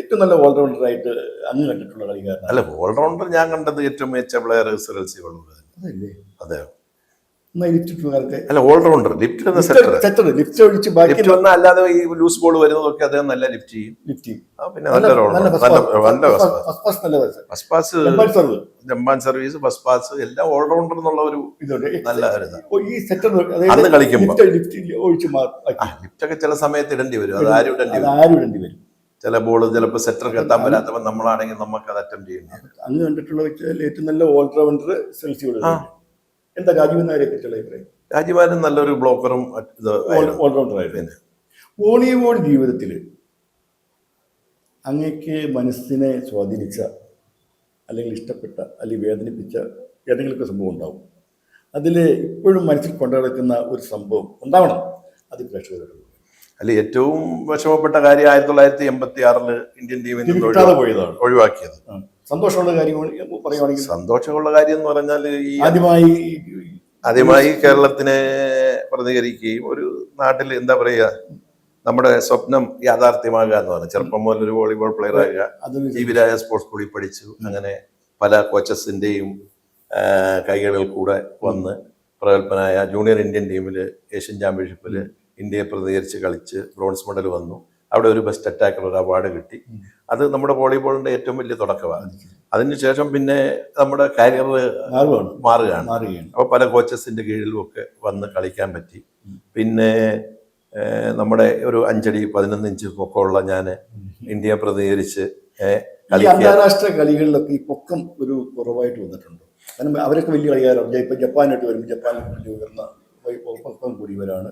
ഏറ്റവും നല്ല ഓൾറൗണ്ടർ ആയിട്ട് അങ്ങ് കണ്ടിട്ടുള്ള കളിക്കാരൻ അല്ല, ഓൾറൗണ്ടർ ഞാൻ കണ്ടത് ഏറ്റവും മികച്ച പ്ലെയർ SLC വള്ളൂർ. അതെ, അല്ല ഓൾറൗണ്ടർ. ലിഫ്റ്റ് ഒഴിച്ച് ബാക്കി അല്ലാതെ ഈ ലൂസ് ബോൾ വരുന്നതൊക്കെ അദ്ദേഹം നല്ല ലിഫ്റ്റ് ചെയ്യും. പിന്നെ ജമ്പാൻ സർവീസ്, ഫസ്റ്റ് പാസ് എല്ലാം ഓൾറൗണ്ടർ എന്നുള്ള ഒരു നല്ല അന്ന് കളിക്കുമ്പോൾ ലിഫ്റ്റൊക്കെ ചില സമയത്ത് ഇടേണ്ടി വരും. അത് ആരും ഇടേണ്ടി വരും. ചില ബോൾ ചിലപ്പോൾ സെറ്റർക്ക് എത്താൻ പറ്റാത്തപ്പോൾ നമ്മളാണെങ്കിൽ നമുക്ക് അത് അറ്റംപ്റ്റ് ചെയ്യണം. അന്ന് കണ്ടിട്ടുള്ള വെച്ചാൽ ഏറ്റവും നല്ല ഓൾറൗണ്ടർ SLC. എന്താ രാജീവ് നായരെ കുറിച്ചുള്ള അഭിപ്രായം? രാജീവാനും നല്ലൊരു ബ്ലോക്കറും ഓൾറൗണ്ടറായിരുന്നു. വോളിബോൾ ജീവിതത്തിൽ അങ്ങേക്ക് മനസ്സിനെ സ്വാധീനിച്ച അല്ലെങ്കിൽ ഇഷ്ടപ്പെട്ട അല്ലെങ്കിൽ വേദനിപ്പിച്ച ഏതെങ്കിലുമൊക്കെ സംഭവം ഉണ്ടാവും. അതിൽ ഇപ്പോഴും മനസ്സിൽ കൊണ്ടു നടക്കുന്ന ഒരു സംഭവം ഉണ്ടാവണം, അത് പ്രേക്ഷകരോട്. അല്ല, ഏറ്റവും വിഷമപ്പെട്ട കാര്യം 1986 ഇന്ത്യൻ ടീമിൽ നിന്ന് കിട്ടാതെ പോയതാണ്. ഒഴിവാക്കിയത്. സന്തോഷമുള്ള കാര്യം പറയുവാണെങ്കിൽ, സന്തോഷമുള്ള കാര്യം എന്ന് പറഞ്ഞാൽ ഈ ആദ്യമായി കേരളത്തിനെ പ്രതികരിക്കുകയും ഒരു നാട്ടിൽ എന്താ പറയുക, നമ്മുടെ സ്വപ്നം യാഥാർത്ഥ്യമാകുക എന്ന് പറഞ്ഞു. ചെറുപ്പം മുതൽ ഒരു വോളിബോൾ പ്ലെയർ ആകുക. ജീവിരായ സ്പോർട്സ് സ്കൂളിൽ പഠിച്ചു. അങ്ങനെ പല കോച്ചസിന്റെയും കൈകളിൽ കൂടെ വന്ന് പ്രഗത്ഭനായ ജൂനിയർ ഇന്ത്യൻ ടീമിൽ ഏഷ്യൻ ചാമ്പ്യൻഷിപ്പിൽ ഇന്ത്യയെ പ്രതികരിച്ച് കളിച്ച് ബ്രോൺസ് മെഡൽ വന്നു. അവിടെ ഒരു ബെസ്റ്റ് അറ്റാക്കർ ഒരു അവാർഡ് കിട്ടി. അത് നമ്മുടെ വോളിബോളിന്റെ ഏറ്റവും വലിയ തുടക്കമാണ്. അതിനുശേഷം പിന്നെ നമ്മുടെ കരിയർ മാറുകയാണ്. അപ്പോൾ പല കോച്ചസിന്റെ കീഴിലും ഒക്കെ വന്ന് കളിക്കാൻ പറ്റി. പിന്നെ നമ്മുടെ ഒരു 5 അടി 11 ഇഞ്ച് പൊക്കമുള്ള ഞാൻ ഇന്ത്യയെ പ്രതികരിച്ച് അന്താരാഷ്ട്ര കളികളിലൊക്കെ ഈ പൊക്കം ഒരു കുറവായിട്ട് വന്നിട്ടുണ്ട്. കാരണം അവരൊക്കെ വലിയ കളിക്കാരാണ്. ഇപ്പൊ ജപ്പാനായിട്ട് വരുമ്പോൾ ജപ്പാനിൽ വലിയ ഉയർന്ന പൊക്കം കൂടിയവരാണ്.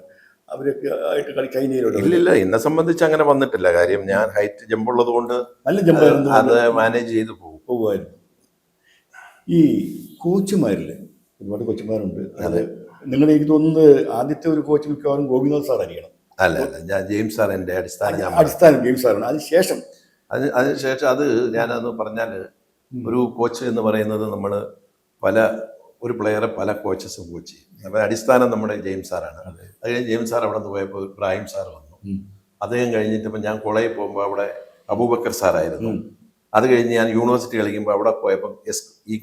അവരൊക്കെ ആയിട്ട് കളിക്കഴിഞ്ഞില്ല. ഇല്ലില്ല, എന്നെ സംബന്ധിച്ച് അങ്ങനെ വന്നിട്ടില്ല. കാര്യം ഞാൻ ഹൈറ്റ് ജമ്പുള്ളത് കൊണ്ട് നല്ല ജമ്പ് അത് മാനേജ് ചെയ്ത് പോകുമായിരുന്നു. ഈ കോച്ചുമാരില് ഒരുപാട് കോച്ചുമാരുണ്ട്. അത് നിങ്ങൾ എനിക്ക് തോന്നുന്നത് ആദ്യത്തെ ഒരു കോച്ച് മിക്കവാറും ഗോപിനാഥ് സാർ ആയിരിക്കണം. അല്ല, ഞാൻ ജെയിംസ് സാർ എൻ്റെ അടിസ്ഥാനം ജെയിംസ് സാറാണ്. അതിനുശേഷം അത് ഞാനത് പറഞ്ഞാൽ ഒരു കോച്ച് എന്ന് പറയുന്നത് നമ്മൾ ഒരു പ്ലെയറെ പല കോച്ചസും കോച്ച് ചെയ്യും. അപ്പോൾ അടിസ്ഥാനം നമ്മുടെ ജെയിംസ് സാറാണ്. അത് കഴിഞ്ഞ് ജെയിംസ് സാർ അവിടെ നിന്ന് പോയപ്പോൾ ഇബ്രാഹിം സാർ വന്നു. അദ്ദേഹം കഴിഞ്ഞിട്ട് ഇപ്പം ഞാൻ കോളേജിൽ പോകുമ്പോൾ അവിടെ അബൂബക്കർ സാറായിരുന്നു. അത് കഴിഞ്ഞ് ഞാൻ യൂണിവേഴ്സിറ്റി കളിക്കുമ്പോൾ അവിടെ പോയപ്പം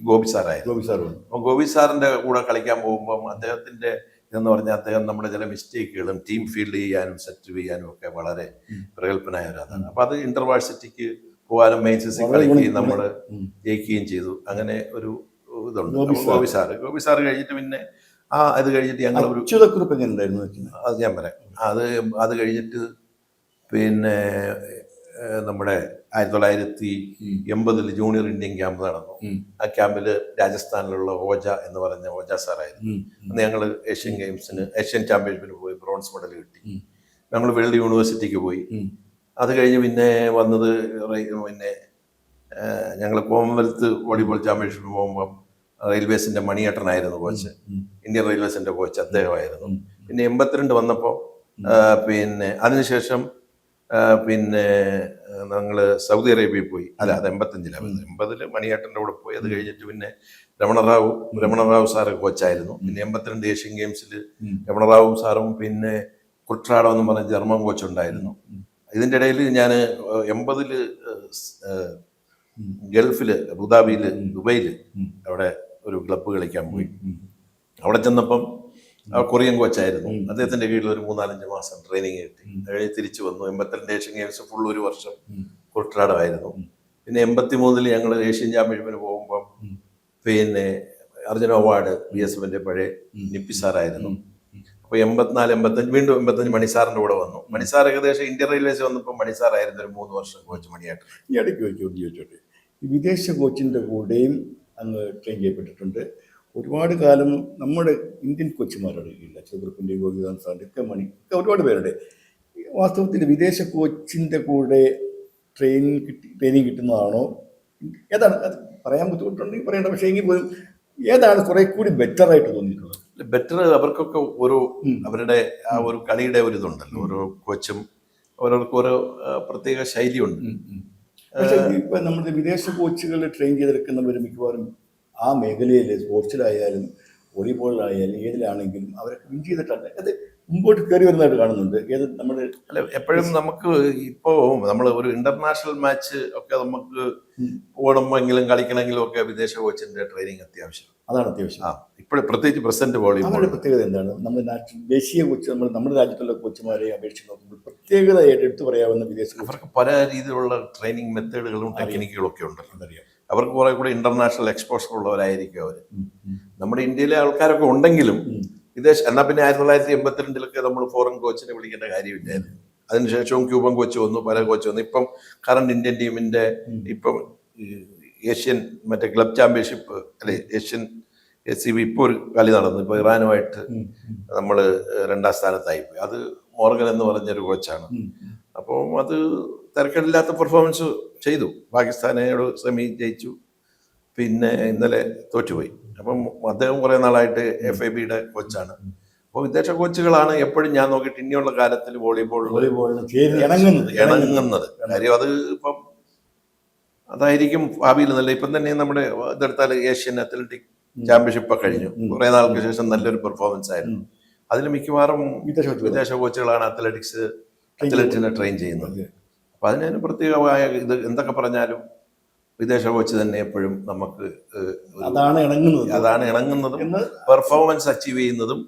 ഗോപി സാറായിരുന്നു. അപ്പം ഗോപി സാറിൻ്റെ കൂടെ കളിക്കാൻ പോകുമ്പം അദ്ദേഹത്തിൻ്റെ എന്ന് പറഞ്ഞാൽ അദ്ദേഹം നമ്മുടെ ചില മിസ്റ്റേക്കുകളും ടീം ഫീൽഡ് ചെയ്യാനും സെറ്റ് ചെയ്യാനും ഒക്കെ വളരെ പ്രഗത്ഭനായ ഒരാളാണ്. അപ്പം അത് ഇന്റർവാഴ്സിറ്റിക്ക് പോകാനും മെയിൻസിൽ കളിക്കുകയും നമ്മൾ ജയിക്കുകയും ചെയ്തു. അങ്ങനെ ഒരു ഇതുണ്ട്. ഗോപി സാറ് കഴിഞ്ഞിട്ട് പിന്നെ അത് കഴിഞ്ഞിട്ട് ഞങ്ങൾ ഒരു അത് ഞാൻ പറയാം. അത് കഴിഞ്ഞിട്ട് പിന്നെ നമ്മുടെ 1980 ജൂനിയർ ഇന്ത്യൻ ക്യാമ്പ് നടന്നു. ആ ക്യാമ്പിൽ രാജസ്ഥാനിലുള്ള ഓജ എന്ന് പറഞ്ഞ ഓജ സാറായിരുന്നു. അന്ന് ഞങ്ങൾ ഏഷ്യൻ ചാമ്പ്യൻഷിപ്പിന് പോയി ബ്രോൺസ് മെഡൽ കിട്ടി. ഞങ്ങൾ വേൾഡ് യൂണിവേഴ്സിറ്റിക്ക് പോയി. അത് കഴിഞ്ഞ് പിന്നെ വന്നത് പിന്നെ ഞങ്ങൾ കോമൺവെൽത്ത് വോളിബോൾ ചാമ്പ്യൻഷിപ്പിന് പോകുമ്പം റെയിൽവേസിന്റെ മണിയേട്ടനായിരുന്നു കോച്ച്. ഇന്ത്യൻ റെയിൽവേസിന്റെ കോച്ച് അദ്ദേഹമായിരുന്നു. പിന്നെ 82 വന്നപ്പോൾ പിന്നെ അതിനുശേഷം പിന്നെ ഞങ്ങൾ സൗദി അറേബ്യയിൽ പോയി. അല്ല, അത് 85 80 മണിയേട്ടൻ്റെ കൂടെ പോയി. അത് കഴിഞ്ഞിട്ട് പിന്നെ രമണറാവു സാറ് കോച്ചായിരുന്നു. പിന്നെ 82 ഏഷ്യൻ ഗെയിംസിൽ രമണറാവു സാറും പിന്നെ കുട്രാഡോ എന്ന് പറഞ്ഞ ജർമ്മൻ കോച്ച് ഉണ്ടായിരുന്നു. ഇതിൻ്റെ ഇടയിൽ ഞാൻ 80 ഗൾഫിൽ അബുദാബിയിൽ ദുബൈയിൽ അവിടെ ഒരു ക്ലബ്ബ് കളിക്കാൻ പോയി. അവിടെ ചെന്നപ്പം കൊറിയൻ കോച്ചായിരുന്നു. അദ്ദേഹത്തിന്റെ കീഴിൽ ഒരു 3-4 മാസം ട്രെയിനിങ് കിട്ടി. കഴിഞ്ഞ് തിരിച്ചു വന്നു. 82 ഏഷ്യൻ ഗെയിംസ് ഫുൾ ഒരു വർഷം കുട്രാഡോ ആയിരുന്നു. പിന്നെ 83 ഞങ്ങൾ ഏഷ്യൻ ചാമ്പ്യൻഷിപ്പിന് പോകുമ്പം പിന്നെ അർജുന അവാർഡ് BSFന്റെ പഴയ നിപ്പി സാറായിരുന്നു. അപ്പോൾ 84, 85 വീണ്ടും 85 മണിസാറിന്റെ കൂടെ വന്നു. മണിസാർ ഏകദേശം ഇന്ത്യൻ റെയിൽവേസ് വന്നപ്പോൾ മണിസാറായിരുന്നു ഒരു 3 വർഷം കോച്ച് മണിയായിട്ട്. ഈ ഇടയ്ക്ക് ചോദിച്ചോട്ടെ, വിദേശ കോച്ചിന്റെ കൂടെയും അങ്ങ് ട്രെയിൻ ചെയ്യപ്പെട്ടിട്ടുണ്ട്. ഒരുപാട് കാലം നമ്മുടെ ഇന്ത്യൻ കോച്ചുമാരുടെ ഇല്ല, ചെറുപ്പിൻ്റെ ഗോപിനാഥ് സാറിൻ്റെ ഒക്കെ ഒരുപാട് പേരുടെ. വാസ്തവത്തിൽ വിദേശ കോച്ചിൻ്റെ കൂടെ ട്രെയിനിങ് കിട്ടുന്നതാണോ? ഏതാണ് അത് പറയാൻ ബുദ്ധിമുട്ടുണ്ടെങ്കിൽ പറയേണ്ട. പക്ഷേ എങ്കിൽ പോലും ഏതാണ് കുറെ കൂടി ബെറ്റർ ആയിട്ട് തോന്നിയിട്ടുള്ളത്? ബെറ്റർ അവർക്കൊക്കെ ഓരോ അവരുടെ ആ ഒരു കളിയുടെ ഒരു ഇതുണ്ടല്ലോ. ഓരോ കോച്ചും ഓരോർക്ക് ഓരോ പ്രത്യേക ശൈലിയുണ്ട്. പക്ഷേ ഇപ്പം നമ്മുടെ വിദേശ കോച്ചുകൾ ട്രെയിൻ ചെയ്തെടുക്കുന്നവർ മിക്കവാറും ആ മേഖലയിൽ സ്പോർട്സിലായാലും വോളിബോളിലായാലും ഏതിലാണെങ്കിലും അവരൊക്കെ വിൻ ചെയ്തിട്ടാണ് അത് മുമ്പോട്ട് കയറി വരുന്നതായിട്ട് കാണുന്നുണ്ട്. ഏത് നമ്മുടെ അല്ല, എപ്പോഴും നമുക്ക് ഇപ്പോൾ നമ്മൾ ഒരു ഇന്റർനാഷണൽ മാച്ച് ഒക്കെ നമുക്ക് ഓടുമ്പോഴെങ്കിലും കളിക്കണമെങ്കിലും ഒക്കെ വിദേശ കോച്ചിന്റെ ട്രെയിനിങ് അത്യാവശ്യം. അതാണ് അത്യാവശ്യം. ഇപ്പോഴും പ്രത്യേകിച്ച് പ്രസന്റ് വോളിബോൾ പ്രത്യേകത എന്താണ്? നമ്മുടെ ദേശീയ കോച്ച് നമ്മുടെ രാജ്യത്തുള്ള കോച്ചുമാരെ അപേക്ഷിച്ച് നോക്കുമ്പോൾ പ്രത്യേകതയായിട്ട് എടുത്തു പറയാവുന്ന വിദേശ അവർക്ക് പല രീതിയിലുള്ള ട്രെയിനിങ് മെത്തേഡുകളും ടെക്നിക്കുകളും ഒക്കെ ഉണ്ടല്ലോ. അവർക്ക് കുറെ കൂടെ ഇന്റർനാഷണൽ എക്സ്പോഷർ ഉള്ളവരായിരിക്കും അവർ. നമ്മുടെ ഇന്ത്യയിലെ ആൾക്കാരൊക്കെ ഉണ്ടെങ്കിലും എന്നാൽ പിന്നെ 1982 നമ്മൾ ഫോറിൻ കോച്ചിനെ വിളിക്കേണ്ട കാര്യമില്ലായിരുന്നു. അതിനുശേഷവും ക്യൂബൻ കോച്ച് വന്നു, പല കോച്ച് വന്നു. ഇപ്പം കറണ്ട് ഇന്ത്യൻ ടീമിന്റെ ഇപ്പം ഏഷ്യൻ മറ്റേ ക്ലബ് ചാമ്പ്യൻഷിപ്പ് അല്ലെ ഏഷ്യൻ SCB ഇപ്പോൾ ഒരു കളി നടന്നു. ഇപ്പോൾ ഇറാനുമായിട്ട് നമ്മൾ 2ാം സ്ഥാനത്തായി പോയി. അത് മോർഗൻ എന്ന് പറഞ്ഞൊരു കോച്ചാണ്. അപ്പം അത് തിരക്കേടില്ലാത്ത പെർഫോമൻസ് ചെയ്തു. പാകിസ്ഥാനോട് സെമി ജയിച്ചു, പിന്നെ ഇന്നലെ തോറ്റുപോയി. അപ്പം അദ്ദേഹം കുറെ നാളായിട്ട് FIBയുടെ കോച്ചാണ്. അപ്പോൾ വിദേശ കോച്ചുകളാണ് എപ്പോഴും ഞാൻ നോക്കിയിട്ട് ഇനിയുള്ള കാലത്തിൽ വോളിബോളിന് ഇണങ്ങുന്നത്. കാര്യം അത് ഇപ്പം അതായിരിക്കും ഭാവിയിൽ നല്ല. ഇപ്പം തന്നെ നമ്മുടെ ഇതെടുത്താൽ ഏഷ്യൻ അത്ലറ്റിക് ചാമ്പ്യൻഷിപ്പ് കഴിഞ്ഞു, കുറെ നാൾക്ക് ശേഷം നല്ലൊരു പെർഫോമൻസ് ആയിരുന്നു. അതിൽ മിക്കവാറും വിദേശ കോച്ചുകളാണ് അത്ലറ്റിനെ ട്രെയിൻ ചെയ്യുന്നത്. അപ്പൊ അതിന് പ്രത്യേകമായ ഇത് എന്തൊക്കെ പറഞ്ഞാലും വിദേശ കോച്ച് തന്നെ എപ്പോഴും നമുക്ക് അതാണ് ഇണങ്ങുന്നതും പെർഫോമൻസ് അച്ചീവ് ചെയ്യുന്നതും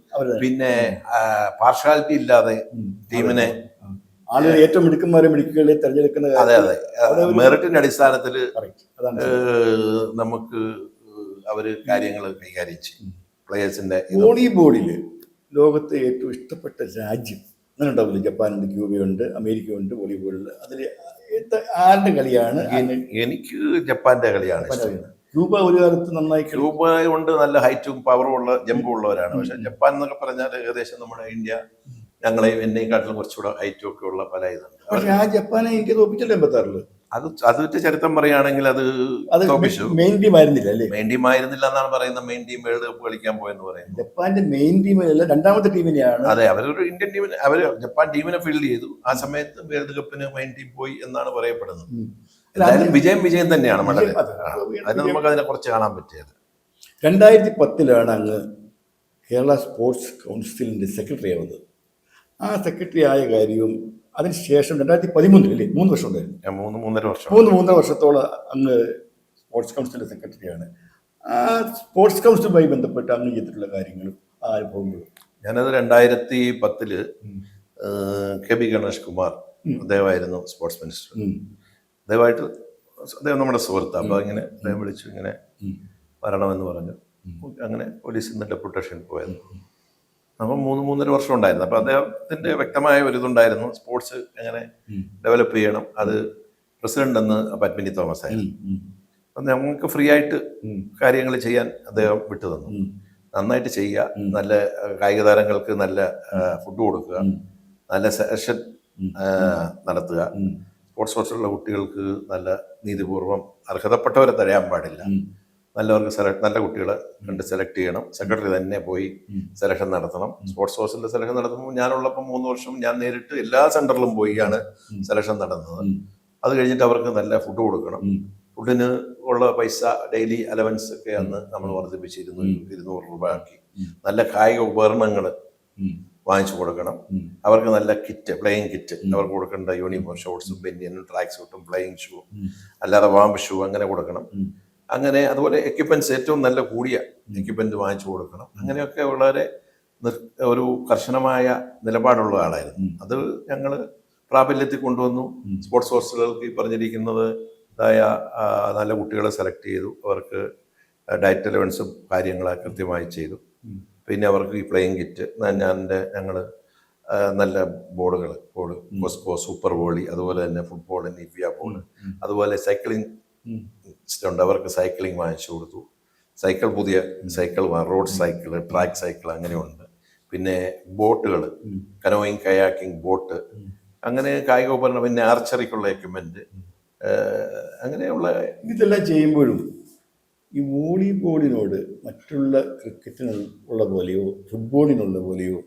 പിന്നെ പാർഷ്യാലിറ്റി ഇല്ലാതെ ടീമിനെ ആളുകൾ ഏറ്റവും മിടുക്കന്മാരെ തെരഞ്ഞെടുക്കുന്ന. അതെ മെറിറ്റിന്റെ അടിസ്ഥാനത്തിൽ നമുക്ക് അവര് കാര്യങ്ങൾ കൈകാര്യം ചെയ്യും. പ്ലേയേഴ്സിന്റെ വോളിബോളില് ലോകത്തെ ഏറ്റവും ഇഷ്ടപ്പെട്ട രാജ്യം അങ്ങനെ ഉണ്ടാവില്ല. ജപ്പാനുണ്ട്, ക്യൂബയുണ്ട്, അമേരിക്കയുണ്ട്. വോളിബോളിൽ അതിൽ ആരുടെ കളിയാണ്? എനിക്ക് ജപ്പാന്റെ കളിയാണ് ഇഷ്ടം. ക്യൂബ ഒരു കാലത്ത് നന്നായി ക്യൂബ കൊണ്ട് നല്ല ഹൈറ്റും പവറും ഉള്ള ജമ്പും ഉള്ളവരാണ്. പക്ഷെ ജപ്പാൻ എന്നൊക്കെ പറഞ്ഞാൽ ഏകദേശം നമ്മുടെ ഇന്ത്യ എന്നെക്കാട്ടിലും കുറച്ചുകൂടെ ഹൈറ്റും ഒക്കെ ഉള്ള പല ഇതാണ്. പക്ഷെ ആ ജപ്പാനെ ഇന്ത്യ തോപ്പിച്ചല്ലോ 86. അത് ചരിത്രം പറയുകയാണെങ്കിൽ അത് മെയിൻ ടീം ആയിരുന്നില്ല അല്ലേ? മെയിൻ ടീം ആയിരുന്നില്ല എന്നാണ് പറയുന്നത്. മെയിൻ ടീം വേൾഡ് കപ്പ് കളിക്കാൻ പോയെന്ന് പറയുന്നത്. ജപ്പാന്റെ മെയിൻ ടീമിനല്ല, രണ്ടാമത്തെ ടീമിനെയാണ്. അതെ, അവരൊരു ഇന്ത്യൻ ടീമിന് ജപ്പാൻ ടീമിനെ ഫീൽഡ് ചെയ്തു. ആ സമയത്ത് വേൾഡ് കപ്പിന് മെയിൻ ടീം പോയി എന്നാണ് പറയപ്പെടുന്നത്. എന്തായാലും വിജയം തന്നെയാണ് വളരെ. അതിന് നമുക്ക് അതിനെ കുറിച്ച് കാണാൻ പറ്റിയത് 2010 അങ്ങ് കേരള സ്പോർട്സ് കൗൺസിലിന്റെ സെക്രട്ടറി ആവുന്നത്. ആ സെക്രട്ടറി ആയ കാര്യവും അതിനുശേഷം 2013 അല്ലേ, 3 വർഷം ഉണ്ടായിരുന്നു. 3.5 വർഷത്തോളം അങ്ങ് സ്പോർട്സ് കൗൺസിലിന്റെ സെക്രട്ടറിയാണ്. ആ സ്പോർട്സ് കൗൺസിലുമായി ബന്ധപ്പെട്ട് അങ്ങ് ചെയ്തിട്ടുള്ള കാര്യങ്ങളും ആ അനുഭവങ്ങളും. ഞാനത് 2010 KB ഗണേഷ് കുമാർ അദ്ദേഹമായിരുന്നു സ്പോർട്സ് മിനിസ്റ്റർ. അദ്ദേഹം നമ്മുടെ സുഹൃത്താണ്. അപ്പോൾ ഇങ്ങനെ അദ്ദേഹം വിളിച്ചു, ഇങ്ങനെ വരണമെന്ന് പറഞ്ഞു. അങ്ങനെ പോലീസിൽ നിന്ന് ഡെപ്യൂട്ടേഷൻ പോയത്. അപ്പം 3.5 വർഷം ഉണ്ടായിരുന്നു. അപ്പം അദ്ദേഹത്തിന്റെ വ്യക്തമായ ഒരു ഇതുണ്ടായിരുന്നു, സ്പോർട്സ് എങ്ങനെ ഡെവലപ്പ് ചെയ്യണം. അത് പ്രസിഡന്റ് എന്ന് പത്മിനി തോമസ് ആയിരുന്നു. അപ്പം ഞങ്ങൾക്ക് ഫ്രീ ആയിട്ട് കാര്യങ്ങൾ ചെയ്യാൻ അദ്ദേഹം വിട്ടു തന്നു. നന്നായിട്ട് ചെയ്യുക, നല്ല കായിക താരങ്ങൾക്ക് നല്ല ഫുഡ് കൊടുക്കുക, നല്ല സെഷൻ നടത്തുക, സ്പോർട്സ് കോഴ്സുള്ള കുട്ടികൾക്ക് നല്ല നീതിപൂർവം അർഹതപ്പെട്ടവരെ തടയാൻ പാടില്ല, നല്ലവർക്ക് നല്ല കുട്ടികളെ കണ്ട് സെലക്ട് ചെയ്യണം, സെക്രട്ടറി തന്നെ പോയി സെലക്ഷൻ നടത്തണം. സ്പോർട്സ് കോഴ്സിന്റെ സെലക്ഷൻ നടത്തുമ്പോൾ ഞാനുള്ളപ്പോൾ 3 വർഷം ഞാൻ നേരിട്ട് എല്ലാ സെന്ററിലും പോയിയാണ് സെലക്ഷൻ നടന്നത്. അത് കഴിഞ്ഞിട്ട് അവർക്ക് നല്ല ഫുഡ് കൊടുക്കണം. ഫുഡിന് ഉള്ള പൈസ ഡെയിലി അലവൻസ് ഒക്കെ അന്ന് നമ്മൾ വർദ്ധിപ്പിച്ചിരുന്നു, 200 രൂപ ആക്കി. നല്ല കായിക ഉപകരണങ്ങൾ വാങ്ങിച്ചു കൊടുക്കണം. അവർക്ക് നല്ല കിറ്റ്, പ്ലേയിങ് കിറ്റ്, അവർക്ക് കൊടുക്കേണ്ട യൂണിഫോം, ഷോർട്സും ബെന്യനും ട്രാക്ക് സൂട്ടും പ്ലേയിങ് ഷൂ, അല്ലാതെ വാമ്പ് ഷൂ അങ്ങനെ കൊടുക്കണം. അങ്ങനെ അതുപോലെ എക്യുപ്മെന്റ്സ് ഏറ്റവും നല്ല കൂടിയ എക്യുപ്മെന്റ് വാങ്ങിച്ചു കൊടുക്കണം. അങ്ങനെയൊക്കെ വളരെ ഒരു കർശനമായ നിലപാടുള്ള ആളായിരുന്നു. അത് ഞങ്ങൾ പ്രാബല്യത്തിൽ കൊണ്ടുവന്നു. സ്പോർട്സ് ഹോസ്റ്റലുകൾക്ക് ഈ പറഞ്ഞിരിക്കുന്നത് നല്ല കുട്ടികളെ സെലക്ട് ചെയ്തു. അവർക്ക് ഡയറ്റ് അലവൻസും കാര്യങ്ങൾ കൃത്യമായി ചെയ്തു. പിന്നെ അവർക്ക് ഈ പ്ലേയിങ് കിറ്റ്, ഞങ്ങൾ നല്ല ബോർഡ് കോസ്കോ, സൂപ്പർ വോളി, അതുപോലെ തന്നെ ഫുട്ബോൾ, നിവ്യ ബോൾ, അതുപോലെ സൈക്ലിംഗ് ഉണ്ട്. അവർക്ക് സൈക്ലിംഗ് വാങ്ങിച്ചു കൊടുത്തു. പുതിയ cycle, road cycle, track cycle അങ്ങനെയുണ്ട്. പിന്നെ ബോട്ടുകൾ, കനോയിങ്, കയാക്കിംഗ്, ബോട്ട്, അങ്ങനെ കായിക ഉപകരണം, പിന്നെ ആർച്ചറിക്കുള്ള എക്യുപ്മെന്റ്, അങ്ങനെയുള്ള ഇതെല്ലാം ചെയ്യുമ്പോഴും ഈ വോളിബോളിനോട് മറ്റുള്ള ക്രിക്കറ്റിനുള്ള പോലെയോ ഫുട്ബോളിനുള്ള പോലെയോ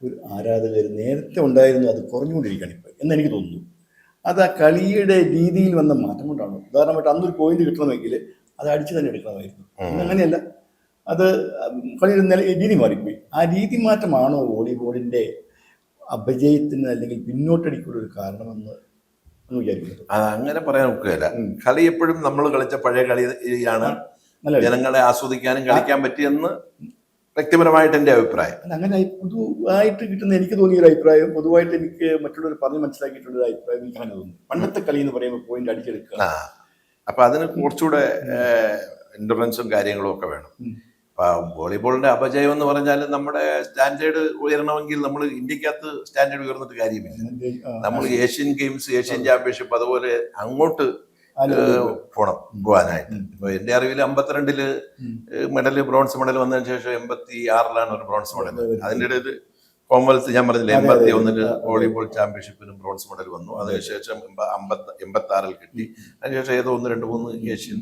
ഒരു ആരാധകർ നേരത്തെ ഉണ്ടായിരുന്നു. അത് കുറഞ്ഞുകൊണ്ടിരിക്കുകയാണ് ഇപ്പം എന്നെനിക്ക് തോന്നുന്നു. അത് ആ കളിയുടെ രീതിയിൽ വന്ന മാറ്റം കൊണ്ടാണ്. ഉദാഹരണമായിട്ട് അന്നൊരു പോയിന്റ് കിട്ടണമെങ്കിൽ അത് അടിച്ചു തന്നെ എടുക്കണമായിരുന്നു. അങ്ങനെയല്ല, അത് കളിയുടെ രീതി മാറിപ്പോയി. ആ രീതി മാറ്റമാണോ വോളിബോളിന്റെ അപജയത്തിന് അല്ലെങ്കിൽ പിന്നോട്ടടിക്കുള്ള ഒരു കാരണമെന്ന് വിചാരിക്കുന്നത്? അങ്ങനെ പറയാൻ ഒക്കുകയില്ല. കളി എപ്പോഴും നമ്മൾ കളിച്ച പഴയ കളിയാണ് ജനങ്ങളെ ആസ്വദിക്കാനും കളിക്കാൻ പറ്റിയെന്ന് വ്യക്തിപരമായിട്ട് എൻ്റെ അഭിപ്രായം. അങ്ങനെ പൊതുവായിട്ട് കിട്ടുന്ന എനിക്ക് തോന്നിയൊരു അഭിപ്രായം, പൊതുവായിട്ട് എനിക്ക് മറ്റുള്ളവർ പറഞ്ഞ് മനസ്സിലാക്കിയിട്ടുള്ള അഭിപ്രായം എനിക്ക് അങ്ങനെ തോന്നുന്നു. പണ്ടത്തെ കളി എന്ന് പറയുമ്പോൾ പോയിന്റ് അടിച്ചെടുക്കുക. അപ്പൊ അതിന് കുറച്ചുകൂടെ എൻഡുറൻസും കാര്യങ്ങളും ഒക്കെ വേണം. വോളിബോളിന്റെ അപജയം എന്ന് പറഞ്ഞാൽ നമ്മുടെ സ്റ്റാൻഡേർഡ് ഉയരണമെങ്കിൽ നമ്മൾ ഇന്ത്യക്കകത്ത് സ്റ്റാൻഡേർഡ് ഉയർന്നിട്ട് കാര്യമില്ല. നമ്മൾ ഏഷ്യൻ ഗെയിംസ്, ഏഷ്യൻ ചാമ്പ്യൻഷിപ്പ്, അതുപോലെ അങ്ങോട്ട് പോകാനായിട്ട്. ഇപ്പൊ എന്റെ അറിവിൽ 52 മെഡൽ, ബ്രോൺസ് മെഡൽ വന്നതിന് ശേഷം 86 ഒരു ബ്രോൺസ് മെഡൽ. അതിൻ്റെ ഇടയിൽ കോമൺവെൽത്ത് ഞാൻ പറഞ്ഞില്ല 81-ല് വോളിബോൾ ചാമ്പ്യൻഷിപ്പിനും ബ്രോൺസ് മെഡൽ വന്നു. അതിനുശേഷം 86-ൽ കിട്ടി. അതിനുശേഷം ഏതോ 1-2-3 ഏഷ്യൻ